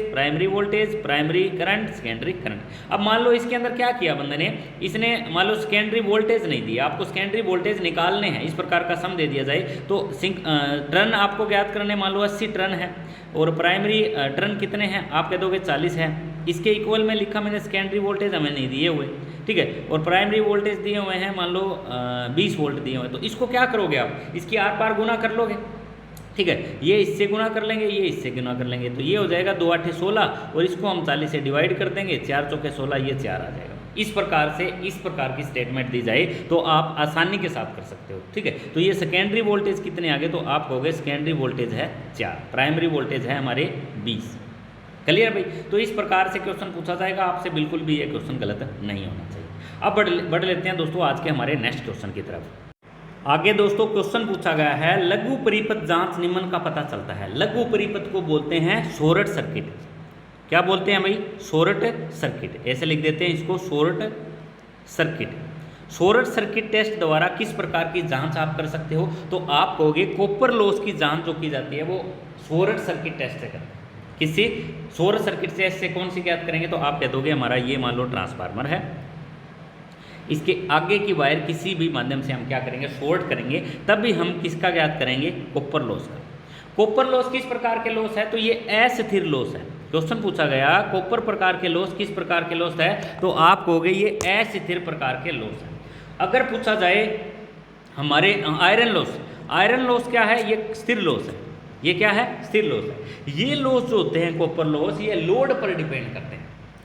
primary current, secondary current. अब मान लो इसके अंदर क्या किया बंदे ने, इसने मान लो सेकेंडरी वोल्टेज नहीं दिया, आपको सेकेंडरी वोल्टेज निकालने हैं। इस प्रकार का सम दे दिया जाए तो टर्न आपको ज्ञात करने, मान लो 80 टर्न है और प्राइमरी टर्न कितने हैं, आप कह दोगे 40 है। इसके इक्वल में लिखा मैंने सेकेंडरी वोल्टेज हमें नहीं दिए हुए। ठीक है? और प्राइमरी वोल्टेज दिए हुए हैं मान लो 20 वोल्ट दिए हुए हैं। तो इसको क्या करोगे आप, इसकी आर पार गुना कर लोगे। ठीक है? ये इससे गुना कर लेंगे, ये इससे गुना कर लेंगे, तो ये हो जाएगा 2 8 16 और इसको हम 40 से डिवाइड कर देंगे, 4 चौके 16, ये 4 आ जाएगा। इस प्रकार की स्टेटमेंट दी जाए तो आप आसानी के साथ कर सकते हो, ठीक है। तो ये सेकेंडरी वोल्टेज कितने आ गए, तो आप कहोगे सेकेंडरी वोल्टेज है 4, प्राइमरी वोल्टेज है हमारे 20। क्लियर भाई। तो इस प्रकार से क्वेश्चन पूछा जाएगा आपसे, बिल्कुल भी ये क्वेश्चन गलत नहीं होना चाहिए। अब बढ़ लेते हैं दोस्तों आज के हमारे नेक्स्ट क्वेश्चन की तरफ। आगे दोस्तों क्वेश्चन पूछा गया है, लघु परिपथ जांच निम्न का पता चलता है। लघु परिपथ को बोलते हैं शॉर्ट सर्किट। क्या बोलते हैं भाई, शॉर्ट सर्किट, ऐसे लिख देते हैं इसको, short circuit. Short circuit test द्वारा किस प्रकार की जांच आप कर सकते हो, तो आप कहोगे कॉपर लॉस की जांच जो की जाती है वो शॉर्ट सर्किट टेस्ट से करते हैं। किसी शॉर्ट सर्किट टेस्ट से कौन सी ज्ञात करेंगे, तो आप कह दोगे हमारा ये मान लो ट्रांसफार्मर है, इसके आगे की वायर किसी भी माध्यम से हम क्या करेंगे, शॉर्ट करेंगे, तब भी हम किसका ज्ञात करेंगे, कॉपर लॉस का। कॉपर लॉस किस प्रकार के लॉस है, तो ये अस्थिर लॉस है। क्वेश्चन पूछा गया कॉपर प्रकार के लॉस किस प्रकार के लॉस है, तो आप कहोगे ये अस्थिर प्रकार के लॉस है। अगर पूछा जाए हमारे आयरन लॉस, आयरन लॉस क्या है, ये स्थिर लॉस है। ये क्या है, स्थिर लॉस है। ये लॉस जो होते हैं कॉपर लॉस, ये लोड पर डिपेंड करते हैं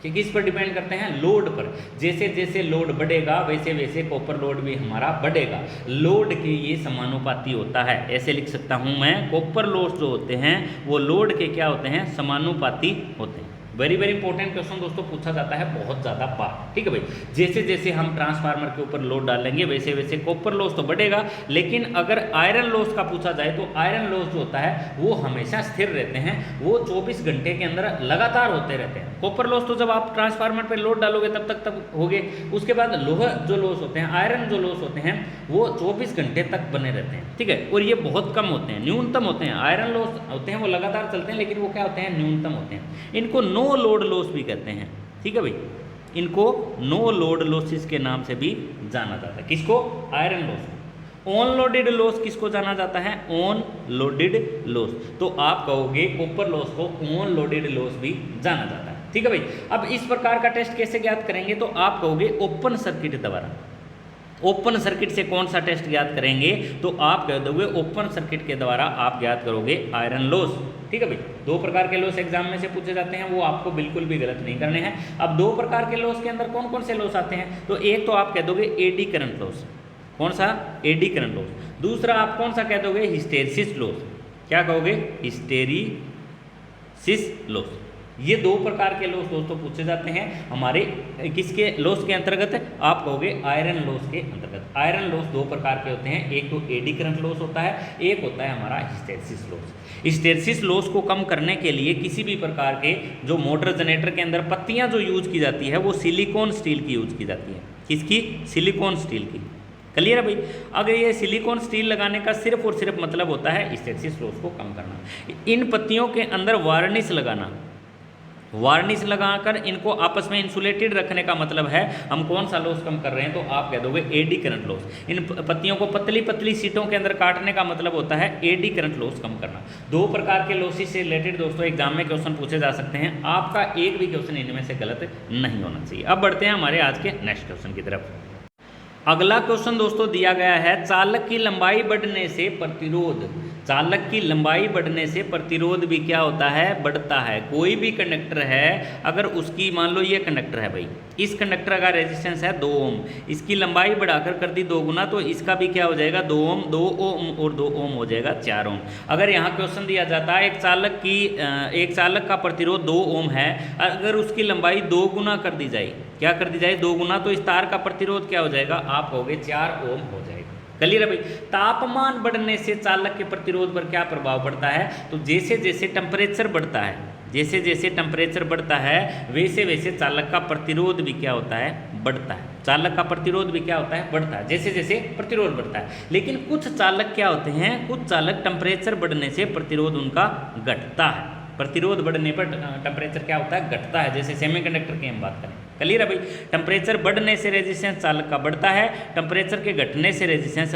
कि किस पर डिपेंड करते हैं, लोड पर। जैसे जैसे लोड बढ़ेगा वैसे वैसे कॉपर लोड भी हमारा बढ़ेगा। लोड के ये समानुपाती होता है, ऐसे लिख सकता हूं मैं, कॉपर लॉस जो होते हैं वो लोड के क्या होते हैं, समानुपाती होते हैं। वेरी वेरी इंपॉर्टेंट क्वेश्चन दोस्तों पूछा जाता है बहुत ज़्यादा बार, ठीक है भाई। जैसे जैसे हम ट्रांसफार्मर के ऊपर लोड डालेंगे वैसे वैसे कॉपर लॉस तो बढ़ेगा, लेकिन अगर आयरन लॉस का पूछा जाए तो आयरन लॉस जो होता है वो हमेशा स्थिर रहते हैं, वो 24 घंटे के अंदर लगातार होते रहते हैं। कॉपर लॉस तो जब आप ट्रांसफार्मर पर लोड डालोगे तब होगे, उसके बाद लोहा जो लॉस होते हैं, आयरन जो लॉस होते हैं वो 24 घंटे तक बने रहते हैं, ठीक है। और ये बहुत कम होते हैं, न्यूनतम होते हैं। आयरन लॉस होते हैं वो लगातार चलते हैं, लेकिन वो क्या होते हैं, न्यूनतम होते हैं। इनको नो लोड लॉस भी कहते हैं, ठीक है भाई। इनको नो लोड लॉसेस के नाम से भी जाना जाता है। किसको, iron loss. On loaded loss किसको जाना जाता है, ऑन लोडेड लॉस। तो आप कहोगे कॉपर लॉस को ऑन लोडेड लॉस भी जाना जाता है, ठीक है भाई। अब इस प्रकार का टेस्ट कैसे ज्ञात करेंगे, तो आप कहोगे ओपन सर्किट द्वारा। ओपन सर्किट से कौन सा टेस्ट ज्ञात करेंगे, तो आप कह दोगे ओपन सर्किट के द्वारा आप ज्ञात करोगे आयरन लॉस, ठीक है भाई। 2 प्रकार के लॉस एग्जाम में से पूछे जाते हैं, वो आपको बिल्कुल भी गलत नहीं करने हैं। अब 2 प्रकार के लॉस के अंदर कौन कौन से लॉस आते हैं, तो एक तो आप कह दोगे एडी करंट लॉस। कौन सा, एडी करंट लॉस। दूसरा आप कौन सा कह दोगे, हिस्टेरिसिस लॉस। क्या कहोगे, हिस्टेरिसिस लॉस। ये 2 प्रकार के लॉस दोस्तों पूछे जाते हैं हमारे किसके लॉस के अंतर्गत, आप कहोगे आयरन लॉस के अंतर्गत। आयरन लॉस 2 प्रकार के होते हैं, एक तो एडी करंट लॉस होता है, एक होता है हमारा हिस्टेरिसिस लॉस। हिस्टेरिसिस लॉस को कम करने के लिए किसी भी प्रकार के जो मोटर जनरेटर के अंदर पत्तियां जो यूज की जाती है वो सिलिकॉन स्टील की यूज की जाती है। किसकी, सिलिकॉन स्टील की। क्लियर है भाई। अगर ये सिलिकॉन स्टील लगाने का सिर्फ और सिर्फ मतलब होता है हिस्टेरिसिस लॉस को कम करना। इन पत्तियों के अंदर वार्निश लगाना, वार्निश लगाकर इनको आपस में इंसुलेटेड रखने का मतलब है हम कौन सा लॉस कम कर रहे हैं, तो आप कह दोगे एडी करंट लॉस। इन पत्तियों को पतली पतली सीटों के अंदर काटने का मतलब होता है एडी करंट लॉस कम करना। 2 प्रकार के लॉसेस से रिलेटेड दोस्तों एग्जाम में क्वेश्चन पूछे जा सकते हैं, आपका एक भी क्वेश्चन इनमें से गलत नहीं होना चाहिए। अब बढ़ते हैं हमारे आज के नेक्स्ट क्वेश्चन की तरफ। अगला क्वेश्चन दोस्तों दिया गया है, चालक की लंबाई बढ़ने से प्रतिरोध, चालक की लंबाई बढ़ने से प्रतिरोध भी क्या होता है, बढ़ता है। कोई भी कंडक्टर है, अगर उसकी मान लो ये कंडक्टर है भाई, इस कंडक्टर का रेजिस्टेंस है 2 ओम, इसकी लंबाई बढ़ाकर कर दी 2 गुना, तो इसका भी क्या हो जाएगा 2 ओम, 2 ओम और 2 ओम हो जाएगा 4 ओम। अगर यहाँ क्वेश्चन दिया जाता है एक चालक का प्रतिरोध 2 ओम है, अगर उसकी लंबाई 2 गुना कर दी जाए, क्या कर दी जाए 2 गुना, तो इस तार का प्रतिरोध क्या हो जाएगा, आप कहोगे 4 ओम हो जाएगा। क्लियर है भाई। तापमान बढ़ने से चालक के प्रतिरोध पर क्या प्रभाव पड़ता है, तो जैसे जैसे टेम्परेचर बढ़ता है, जैसे जैसे टेम्परेचर बढ़ता है वैसे वैसे चालक का प्रतिरोध भी क्या होता है, बढ़ता है। चालक का प्रतिरोध भी क्या होता है, बढ़ता है, जैसे जैसे प्रतिरोध बढ़ता है। लेकिन कुछ चालक क्या होते हैं, कुछ चालक टेम्परेचर बढ़ने से प्रतिरोध उनका घटता है। प्रतिरोध बढ़ने पर टेम्परेचर क्या होता है, घटता है। जैसे सेमीकंडक्टर की हम बात करें, क्लियर है भाई। टेम्परेचर बढ़ने से रेजिस्टेंस चालक का बढ़ता है, टेम्परेचर के घटने से रेजिस्टेंस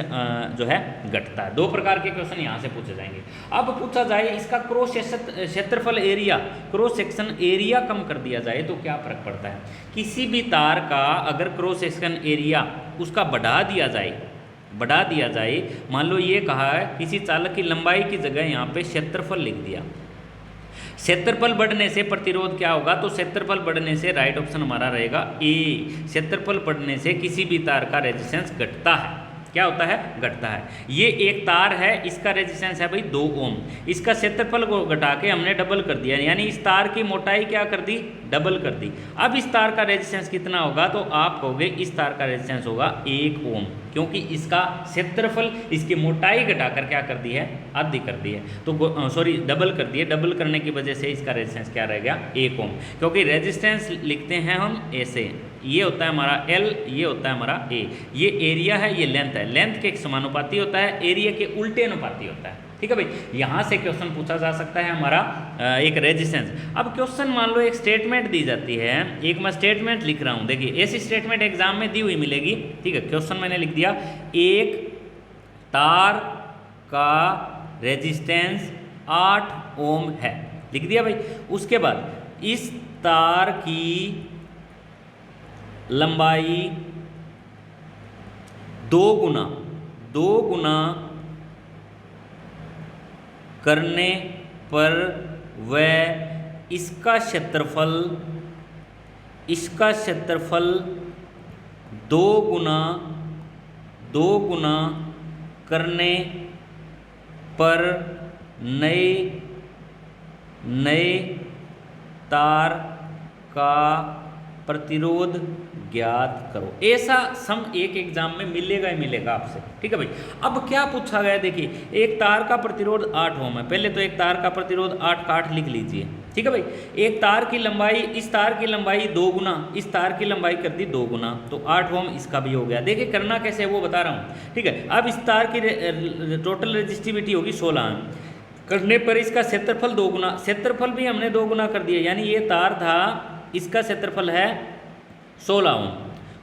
जो है घटता है। 2 प्रकार के क्वेश्चन यहाँ से पूछे जाएंगे। अब पूछा जाए इसका क्रॉस क्षेत्रफल एरिया, क्रॉस सेक्शन एरिया कम कर दिया जाए तो क्या फर्क पड़ता है। किसी भी तार का अगर क्रॉस सेक्शन एरिया उसका बढ़ा दिया जाए, मान लो ये कहा है किसी चालक की लंबाई की जगह यहाँ पे क्षेत्रफल लिख दिया, क्षेत्रफल बढ़ने से प्रतिरोध क्या होगा, तो क्षेत्रफल बढ़ने से राइट ऑप्शन हमारा रहेगा ए। क्षेत्रफल बढ़ने से किसी भी तार का रेजिस्टेंस घटता है। क्या होता है, घटता है। ये एक तार है, इसका रेजिस्टेंस है भाई 2 ओम, इसका क्षेत्रफल को घटा के हमने डबल कर दिया, यानी इस तार की मोटाई क्या कर दी, डबल कर दी। अब इस तार का रेजिस्टेंस कितना होगा, तो आप कहोगे इस तार का रेजिस्टेंस होगा 1 ओम, क्योंकि इसका क्षेत्रफल इसकी मोटाई घटाकर क्या कर दी है, आधी कर दी है, तो सॉरी डबल कर दी है। डबल करने की वजह से इसका रेजिस्टेंस क्या रह गया, 1 ओम। क्योंकि रेजिस्टेंस लिखते हैं हम ऐसे, ये होता है हमारा L, ये होता है हमारा A, ये एरिया है, ये लेंथ है। लेंथ के एक समानुपाती होता है, एरिया के उल्टे अनुपाती होता है। ठीक है भाई, यहाँ से क्वेश्चन पूछा जा सकता है हमारा एक रेजिस्टेंस। अब क्वेश्चन मान लो एक स्टेटमेंट दी जाती है, एक मैं स्टेटमेंट लिख रहा हूँ, देखिए ऐसी स्टेटमेंट एग्जाम में दी हुई मिलेगी। ठीक है, क्वेश्चन मैंने लिख दिया, एक तार का रेजिस्टेंस 8 ओम है, लिख दिया भाई। उसके बाद इस तार की लंबाई 2 गुना करने पर वह इसका क्षेत्रफल 2 गुना करने पर नए तार का प्रतिरोध ज्ञात करो। ऐसा सम एक एग्जाम में मिलेगा ही मिलेगा आपसे। ठीक है भाई, अब क्या पूछा गया, देखिए एक तार का प्रतिरोध 8 ओम है। पहले तो एक तार का प्रतिरोध 8 का 8 लिख लीजिए। ठीक है भाई, एक तार की लंबाई, इस तार की लंबाई 2 गुना, इस तार की लंबाई कर दी 2 गुना, तो 8 ओम इसका भी हो गया। देखिए करना कैसे है वो बता रहा हूँ। ठीक है, अब इस तार की टोटल रेजिस्टिविटी होगी 16 करने पर इसका क्षेत्रफल 2 गुना, क्षेत्रफल भी हमने 2 गुना कर दिया, यानी ये तार था, इसका क्षेत्रफल है 16 ओम,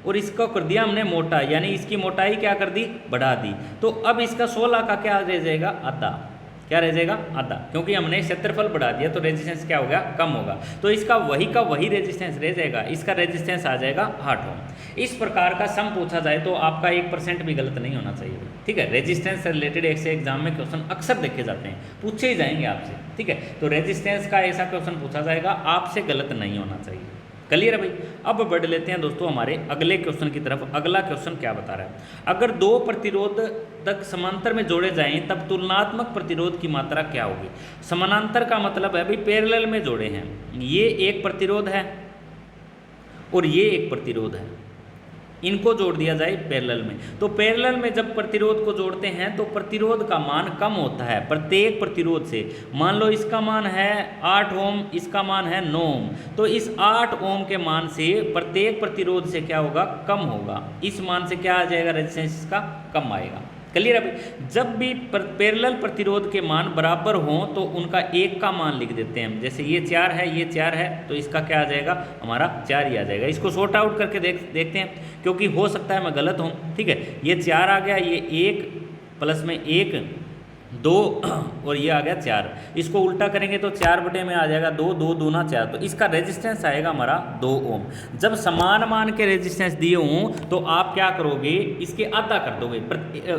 और इसको कर दिया हमने मोटा, यानी इसकी मोटाई क्या कर दी, बढ़ा दी। तो अब इसका 16 का क्या रह जाएगा, आधा। क्या रह जाएगा, आधा, क्योंकि हमने क्षेत्रफल बढ़ा दिया तो रेजिस्टेंस क्या होगा, कम होगा। तो इसका वही का वही रेजिस्टेंस रह जाएगा, इसका रेजिस्टेंस आ जाएगा 8 ओम। इस प्रकार का सम पूछा जाए तो आपका 1% भी गलत नहीं होना चाहिए। ठीक है, रेजिस्टेंस से रिलेटेड ऐसे एग्जाम में क्वेश्चन अक्सर देखे जाते हैं, पूछे ही जाएंगे आपसे। ठीक है, तो रेजिस्टेंस का ऐसा क्वेश्चन पूछा जाएगा, आपसे गलत नहीं होना चाहिए। क्लियर है भाई। अब बढ़ लेते हैं दोस्तों हमारे अगले क्वेश्चन की तरफ। अगला क्वेश्चन क्या बता रहा है, अगर 2 प्रतिरोधक समांतर में जोड़े जाएं तब तुलनात्मक प्रतिरोध की मात्रा क्या होगी। समानांतर का मतलब है भाई पैरेलल में जोड़े हैं, ये एक प्रतिरोध है और ये एक प्रतिरोध है, इनको जोड़ दिया जाए पैरेलल में। तो पैरेलल में जब प्रतिरोध को जोड़ते हैं तो प्रतिरोध का मान कम होता है प्रत्येक प्रतिरोध से। मान लो इसका मान है 8 ओम, इसका मान है 9 ओम, तो इस 8 ओम के मान से प्रत्येक प्रतिरोध से क्या होगा, कम होगा। इस मान से क्या आ जाएगा, रेजिस्टेंस इसका कम आएगा। क्लियर है भाई। जब भी पैरेलल प्रतिरोध के मान बराबर हों तो उनका एक का मान लिख देते हैं हम, जैसे ये 4 है, ये 4 है, तो इसका क्या आ जाएगा, हमारा 4 ही आ जाएगा। इसको सॉर्ट आउट करके देखते हैं, क्योंकि हो सकता है मैं गलत हूँ। ठीक है, ये 4 आ गया, ये 1 प्लस में 1 2 और ये आ गया 4, इसको उल्टा करेंगे तो 4 बटे में आ जाएगा 2, 2 दूना 4, तो इसका रेजिस्टेंस आएगा हमारा 2 ओम। जब समान मान के रेजिस्टेंस दिए हों तो आप क्या करोगे, इसके आधा कर दोगे,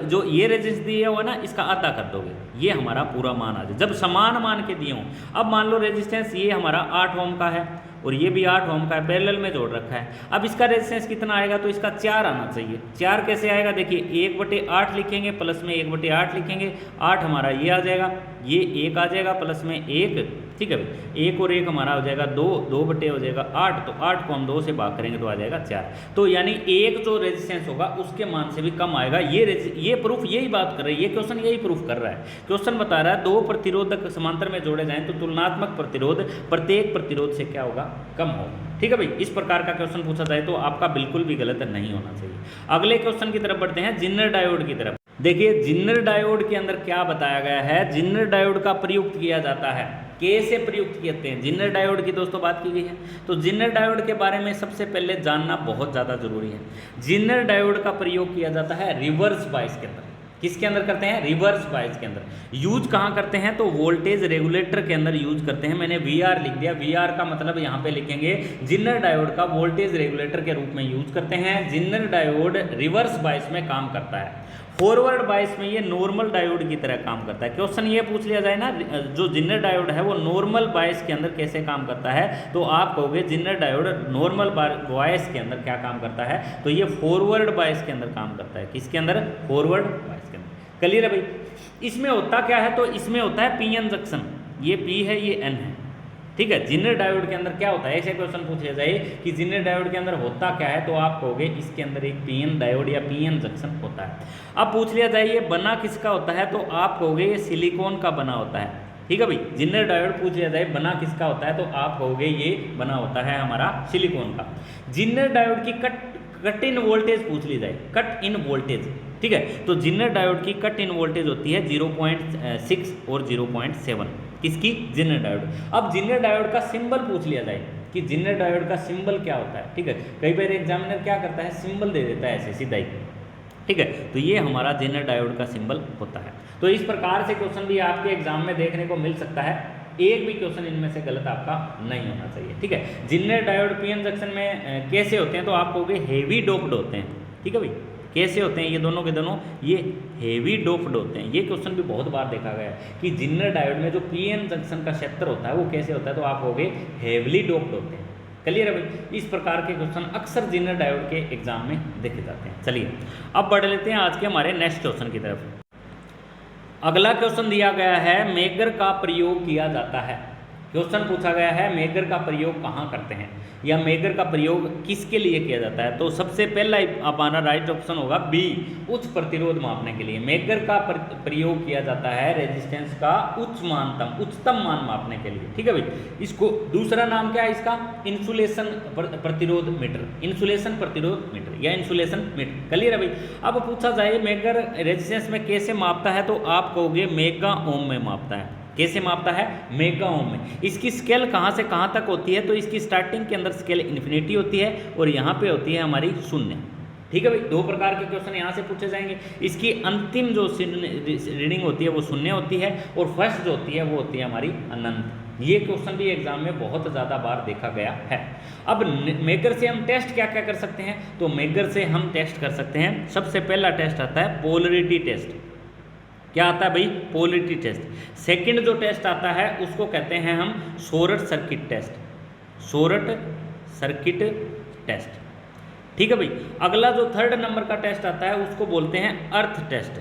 जो ये रेजिस्टेंस दिया हुआ ना इसका आधा कर दोगे, ये हमारा पूरा मान आ जाए जब समान मान के दिए हों। अब मान लो रेजिस्टेंस ये हमारा 8 ओम का है और ये भी 8 ओम का है, पैरेलल में जोड़ रखा है। अब इसका रेजिस्टेंस कितना आएगा, तो इसका 4 आना चाहिए। 4 कैसे आएगा, देखिए 1/8 लिखेंगे, प्लस में 1/8 लिखेंगे, 8 हमारा ये आ जाएगा, ये 1 आ जाएगा, प्लस में 1, ठीक है भाई, 1 और 1 हमारा हो जाएगा 2, 2 बटे हो जाएगा 8, तो 8 को हम 2 से भाग करेंगे तो आ जाएगा 4। तो यानी एक जो रेजिस्टेंस होगा उसके मान से भी कम आएगा। ये प्रूफ यही बात कर रहा है, ये क्वेश्चन यही प्रूफ कर रहा है। क्वेश्चन बता रहा है 2 प्रतिरोधक समांतर में जोड़े जाएं तो तुलनात्मक प्रतिरोध प्रत्येक प्रतिरोध से क्या होगा, कम होगा। ठीक है भाई, इस प्रकार का क्वेश्चन पूछा जाए तो आपका बिल्कुल भी गलत नहीं होना चाहिए। अगले क्वेश्चन की तरफ बढ़ते हैं, जिन्नर डायोड की तरफ। देखिए जिन्नर डायोड के अंदर क्या बताया गया है, जिन्नर डायोड का प्रयुक्त किया जाता है, कैसे प्रयुक्त करते हैं जिन्नर डायोड की दोस्तों बात की गई है। तो जिन्नर डायोड के बारे में सबसे पहले जानना बहुत ज़्यादा जरूरी है। जिन्नर डायोड का प्रयोग किया जाता है रिवर्स बायस के अंदर। किसके अंदर करते हैं, रिवर्स बायस के अंदर। यूज कहाँ करते हैं, तो वोल्टेज रेगुलेटर के अंदर यूज करते हैं। मैंने VR लिख दिया, VR का मतलब यहाँ पे लिखेंगे जिन्नर डायोड का वोल्टेज रेगुलेटर के रूप में यूज करते हैं। जिन्नर डायोड रिवर्स बायस में काम करता है। फॉरवर्ड बायस में ये नॉर्मल डायोड की तरह काम करता है। क्वेश्चन ये पूछ लिया जाए ना, जो जिनर डायोड है वो नॉर्मल बायस के अंदर कैसे काम करता है, तो आप कहोगे जिनर डायोड नॉर्मल बायस के अंदर क्या काम करता है, तो ये फॉरवर्ड बायस के अंदर काम करता है। किसके अंदर? फॉरवर्ड बायस के अंदर। क्लियर है भाई? इसमें होता क्या है, तो इसमें होता है पी एन जंक्शन, ये पी है ये एन है, ठीक है। जिनर डायोड के अंदर क्या होता है, ऐसे क्वेश्चन पूछ लिया जाए कि जिनर डायोड के अंदर होता क्या है, तो आप कहोगे इसके अंदर एक पीएन डायोड या पीएन जंक्शन होता है। अब पूछ लिया जाए ये बना किसका होता है, तो आप कहोगे ये सिलिकॉन का बना होता है, ठीक है भाई। जिनर डायोड पूछ लिया जाए बना किसका होता है, तो आप कहोगे ये बना होता है हमारा सिलिकॉन का। जिनर डायोड की कट इन वोल्टेज पूछ ली जाए, कट इन वोल्टेज, ठीक है, तो जिनर डायोड की कट इन वोल्टेज होती है 0.6 और 0.7, किसकी? Zener diode. अब जिनर डायोड का सिंबल पूछ लिया जाए कि जिनर डायोड का सिंबल क्या होता है, ठीक है। कई बार एग्जामिनर क्या करता है, सिंबल दे देता है ऐसे सीधा ही, ठीक है, तो ये हमारा जिनर डायोड का सिंबल होता है। तो इस प्रकार से क्वेश्चन भी आपके एग्जाम में देखने को मिल सकता है, एक भी क्वेश्चन इनमें से गलत आपका नहीं होना चाहिए, ठीक है। जिनर डायोड पीएन जंक्शन में कैसे होते हैं, तो आप कहोगे हेवी डोप्ड होते हैं, ठीक है भाई। कैसे होते हैं ये दोनों के दोनों, ये हेवी डोप्ड होते हैं। ये क्वेश्चन भी बहुत बार देखा गया है कि जिनर डायोड में जो पीएन जंक्शन का क्षेत्र होता है वो कैसे होता है, तो आप कहोगे हेवली डोप्ड होते हैं। क्लियर है भाई? इस प्रकार के क्वेश्चन अक्सर जिनर डायोड के एग्जाम में देखे जाते हैं। चलिए अब बढ़ लेते हैं आज के हमारे नेक्स्ट क्वेश्चन की तरफ। अगला क्वेश्चन दिया गया है, मेगर का प्रयोग किया जाता है। क्वेश्चन पूछा गया है मेगर का प्रयोग कहाँ करते हैं, या मेगर का प्रयोग किसके लिए किया जाता है, तो सबसे पहला हमारा राइट ऑप्शन होगा बी, उच्च प्रतिरोध मापने के लिए मेगर का प्रयोग किया जाता है, रेजिस्टेंस का उच्चतम मान मापने के लिए, ठीक है भाई। इसको दूसरा नाम क्या है इसका, इंसुलेशन प्रतिरोध मीटर, इंसुलेशन प्रतिरोध मीटर या इंसुलेशन मीटर। क्लियर है भाई? अब पूछा जाए मेगर रेजिस्टेंस में कैसे मापता है, तो आप कहोगे मेगा ओम में मापता है। कैसे मापता है? मेगा ओम में। इसकी स्केल कहाँ से कहाँ तक होती है, तो इसकी स्टार्टिंग के अंदर स्केल इन्फिनिटी होती है और यहाँ पे होती है हमारी शून्य, ठीक है भाई। दो प्रकार के क्वेश्चन यहाँ से पूछे जाएंगे। इसकी अंतिम जो रीडिंग होती है वो शून्य होती है और फर्स्ट जो होती है वो होती है हमारी अनंत। ये क्वेश्चन भी एग्जाम में बहुत ज़्यादा बार देखा गया है। अब मेगर से हम टेस्ट क्या क्या कर सकते हैं, तो मेगर से हम टेस्ट कर सकते हैं, सबसे पहला टेस्ट आता है पोलरिटी टेस्ट। क्या आता है भाई? Polarity test. सेकंड जो टेस्ट आता है उसको कहते हैं हम short circuit test, short circuit test, ठीक है भाई। अगला जो थर्ड नंबर का टेस्ट आता है उसको बोलते हैं अर्थ टेस्ट।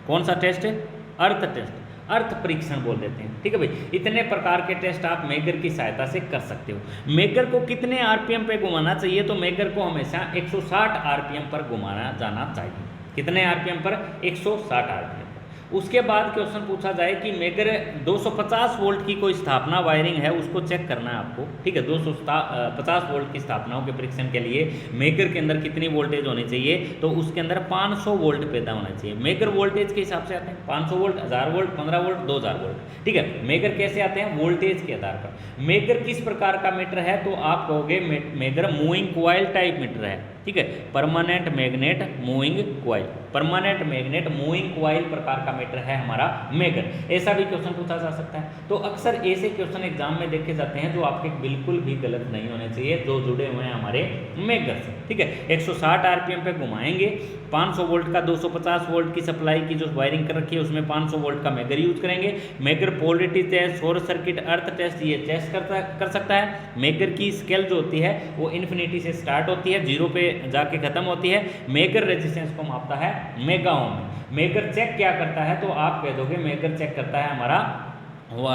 कौन सा टेस्ट है? अर्थ टेस्ट, अर्थ परीक्षण बोल देते हैं, ठीक है भाई। इतने प्रकार के टेस्ट आप मेगर की सहायता से कर सकते हो। मेगर को कितने आरपीएम पे घुमाना चाहिए, तो मेगर को हमेशा 160 आरपीएम पर घुमाना जाना चाहिए। कितने आरपीएम पर? 160 आरपीएम। उसके बाद क्वेश्चन पूछा जाए कि मेगर 250 वोल्ट की कोई स्थापना वायरिंग है उसको चेक करना है आपको, ठीक है। 250 वोल्ट की स्थापनाओं के परीक्षण के लिए मेगर के अंदर कितनी वोल्टेज होनी चाहिए, तो उसके अंदर 500 वोल्ट पैदा होना चाहिए। मेगर वोल्टेज के हिसाब से आते हैं 500 वोल्ट, 1000 वोल्ट, 15 वोल्ट, 2000 वोल्ट, ठीक है। मेगर कैसे आते हैं? वोल्टेज के आधार पर। मेगर किस प्रकार का मीटर है, तो आप कहोगे megger moving coil type meter है, ठीक है। Permanent magnet moving coil, permanent magnet moving coil प्रकार का मीटर है हमारा मेगर। ऐसा भी क्वेश्चन पूछा जा सकता है। तो अक्सर ऐसे क्वेश्चन एग्जाम में देखे जाते हैं जो आपके बिल्कुल भी गलत नहीं होने चाहिए, जो जुड़े हुए हैं हमारे मेगर से, ठीक है। 160 आरपीएम पे घुमाएंगे, 500 वोल्ट का 250 वोल्ट की सप्लाई की जो वायरिंग कर रखी है उसमें 500 वोल्ट का मेगर यूज करेंगे। Megger polarity test, short circuit, earth test ये टेस्ट कर सकता है। मेगर की स्केल जो होती है वो इन्फिनिटी से स्टार्ट होती है, 0 पे जाके खत्म होती है। मेगर रेजिस्टेंस को मापता है मेगा ओम में। मेगर चेक क्या करता है, तो आप कह दोगे मेगर चेक करता है हमारा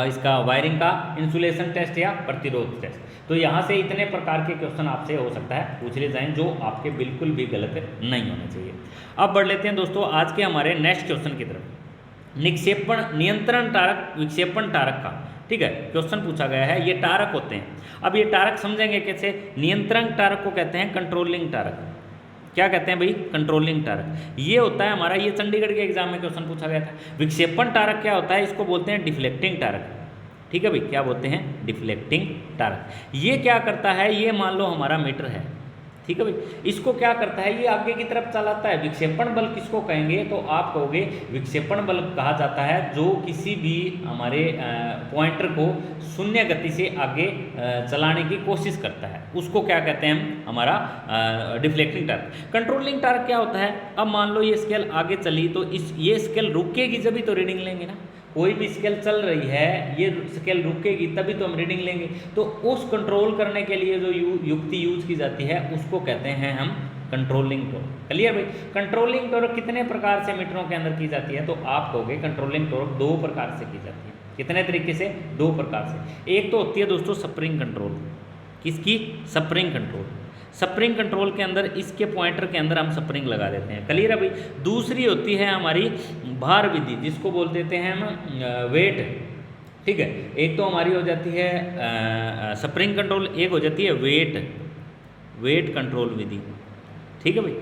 इसका वायरिंग का इंसुलेशन टेस्ट या प्रतिरोध टेस्ट। तो यहाँ से इतने प्रकार के क्वेश्चन आपसे हो सकता है पूछ लिए जाएं जो आपके बिल्कुल भी गलत नहीं होने चाहिए। अब बढ़ लेते हैं दोस्तों आज के हमारे नेक्स्ट क्वेश्चन की तरफ। निक्षेपण नियंत्रण टारक विक्षेपण टारक का, ठीक है, क्वेश्चन पूछा गया है। ये टारक होते हैं। अब ये टारक समझेंगे कैसे। नियंत्रण टारक को कहते हैं कंट्रोलिंग टारक। क्या कहते हैं भाई? Controlling truck. ये होता है हमारा, ये चंडीगढ़ के एग्जाम में क्वेश्चन पूछा गया था। विक्षेपण टारक क्या होता है, इसको बोलते हैं डिफ्लेक्टिंग टारक, ठीक है भाई। क्या बोलते हैं? Deflecting truck. ये क्या करता है, ये मान लो हमारा मीटर है, ठीक है भाई। इसको क्या करता है, ये आगे की तरफ चलाता है। विक्षेपण बल किसको कहेंगे, तो आप कहोगे विक्षेपण बल कहा जाता है जो किसी भी हमारे पॉइंटर को शून्य गति से आगे चलाने की कोशिश करता है, उसको क्या कहते हैं हम, हमारा डिफ्लेक्टिंग टार्क। कंट्रोलिंग टार्क क्या होता है, अब मान लो ये स्केल आगे चली तो ये स्केल रुकेगी जब ही तो रीडिंग लेंगे ना। कोई भी स्केल चल रही है, ये स्केल रुकेगी तभी तो हम रीडिंग लेंगे। तो उस कंट्रोल करने के लिए जो युक्ति यूज की जाती है उसको कहते हैं हम कंट्रोलिंग टॉर्क। क्लियर भाई। कंट्रोलिंग टॉर्क कितने प्रकार से मीटरों के अंदर की जाती है, तो आप कहोगे कंट्रोलिंग टॉर्क 2 प्रकार से की जाती है। कितने तरीके से, 2 प्रकार से। एक तो होती है दोस्तों स्प्रिंग कंट्रोल। किसकी, स्प्रिंग कंट्रोल। स्प्रिंग कंट्रोल के अंदर इसके पॉइंटर के अंदर हम स्प्रिंग लगा देते हैं। क्लियर है भाई। दूसरी होती है हमारी भार विधि, जिसको बोल देते हैं हम वेट। ठीक है, एक तो हमारी हो जाती है स्प्रिंग कंट्रोल, एक हो जाती है वेट कंट्रोल विधि। ठीक है भाई।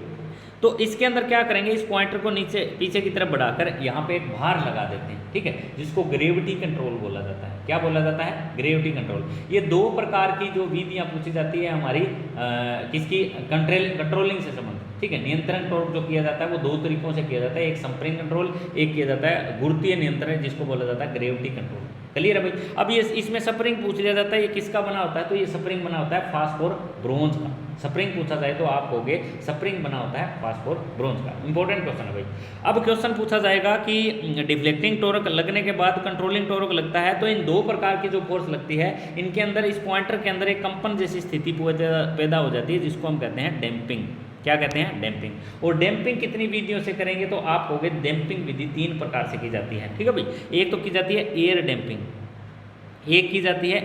तो इसके अंदर क्या करेंगे, इस पॉइंटर को नीचे पीछे की तरफ बढ़ाकर यहाँ पे एक भार लगा देते हैं। ठीक है, जिसको ग्रेविटी कंट्रोल बोला जाता है। क्या बोला जाता है, ग्रेविटी कंट्रोल। ये 2 प्रकार की जो विधियाँ पूछी जाती है हमारी किसकी, कंट्रोलिंग से संबंधित। ठीक है, नियंत्रण टॉर्क जो किया जाता है वो 2 तरीकों से किया जाता है, एक स्प्रिंग कंट्रोल, एक किया जाता है गुरुत्वीय नियंत्रण, जिसको बोला जाता है ग्रेविटी कंट्रोल। क्लियर है भाई। अब ये इसमें स्प्रिंग पूछ लिया जाता है, ये किसका बना होता है, तो ये स्प्रिंग बना होता है फास्फोर ब्रोंज का। स्प्रिंग पूछा जाए तो आप कहोगे स्प्रिंग बना होता है फास्फोर ब्रोंज का। इंपॉर्टेंट क्वेश्चन है भाई। अब क्वेश्चन पूछा जाएगा कि डिफ्लेक्टिंग टॉर्क लगने के बाद कंट्रोलिंग टॉर्क लगता है, तो इन 2 प्रकार की जो फोर्स लगती है, इनके अंदर इस पॉइंटर के अंदर एक कंपन जैसी स्थिति पैदा हो जाती है, जिसको हम कहते हैं डैम्पिंग। क्या कहते हैं, डैम्पिंग। और डैम्पिंग कितनी विधियों से करेंगे, तो आप कहोगे डैम्पिंग विधि 3 प्रकार से की जाती है। ठीक है भाई। एक तो की जाती है एयर डैम्पिंग, एक की जाती है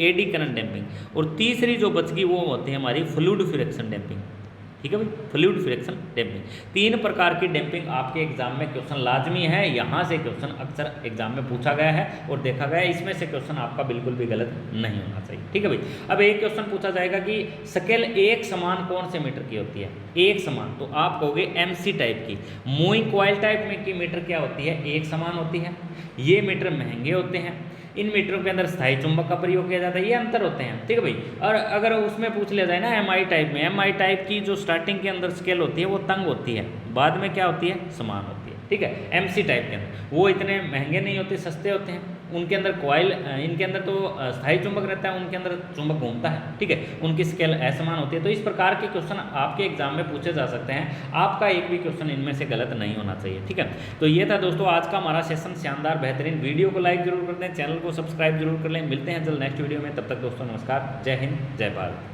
एडी करंट डैम्पिंग, और तीसरी जो बच गई वो होती है हमारी फ्लूइड फ्रिक्शन डैम्पिंग। ठीक है भाई, फ्लूइड फ्रिक्शन डैम्पिंग। 3 प्रकार की डैम्पिंग आपके एग्जाम में क्वेश्चन लाजमी है। यहाँ से क्वेश्चन अक्सर एग्जाम में पूछा गया है और देखा गया है, इसमें से क्वेश्चन आपका बिल्कुल भी गलत नहीं होना चाहिए। ठीक है भाई। अब एक क्वेश्चन पूछा जाएगा कि स्केल एक समान कौन से मीटर की होती है, एक समान, तो आप कहोगे एमसी टाइप की। मूविंग कॉइल टाइप में की मीटर क्या होती है, एक समान होती है। ये मीटर महंगे होते हैं, इन मीटरों के अंदर स्थायी चुंबक का प्रयोग किया जाता है, ये अंतर होते हैं। ठीक है भाई। और अगर उसमें पूछ लिया जाए ना एमआई टाइप में, एमआई टाइप की जो स्टार्टिंग के अंदर स्केल होती है वो तंग होती है, बाद में क्या होती है, समान होती है। ठीक है। एमसी टाइप के अंदर वो इतने महंगे नहीं होते, सस्ते होते हैं। उनके अंदर कॉइल, इनके अंदर तो स्थायी चुंबक रहता है, उनके अंदर चुंबक घूमता है। ठीक है, उनकी स्केल असमान होती है। तो इस प्रकार के क्वेश्चन आपके एग्जाम में पूछे जा सकते हैं, आपका एक भी क्वेश्चन इनमें से गलत नहीं होना चाहिए। ठीक है। तो ये था दोस्तों आज का हमारा सेशन, शानदार बेहतरीन। वीडियो को लाइक जरूर कर दें, चैनल को सब्सक्राइब जरूर कर लें। मिलते हैं जल्द नेक्स्ट वीडियो में, तब तक दोस्तों नमस्कार, जय हिंद, जय भारत।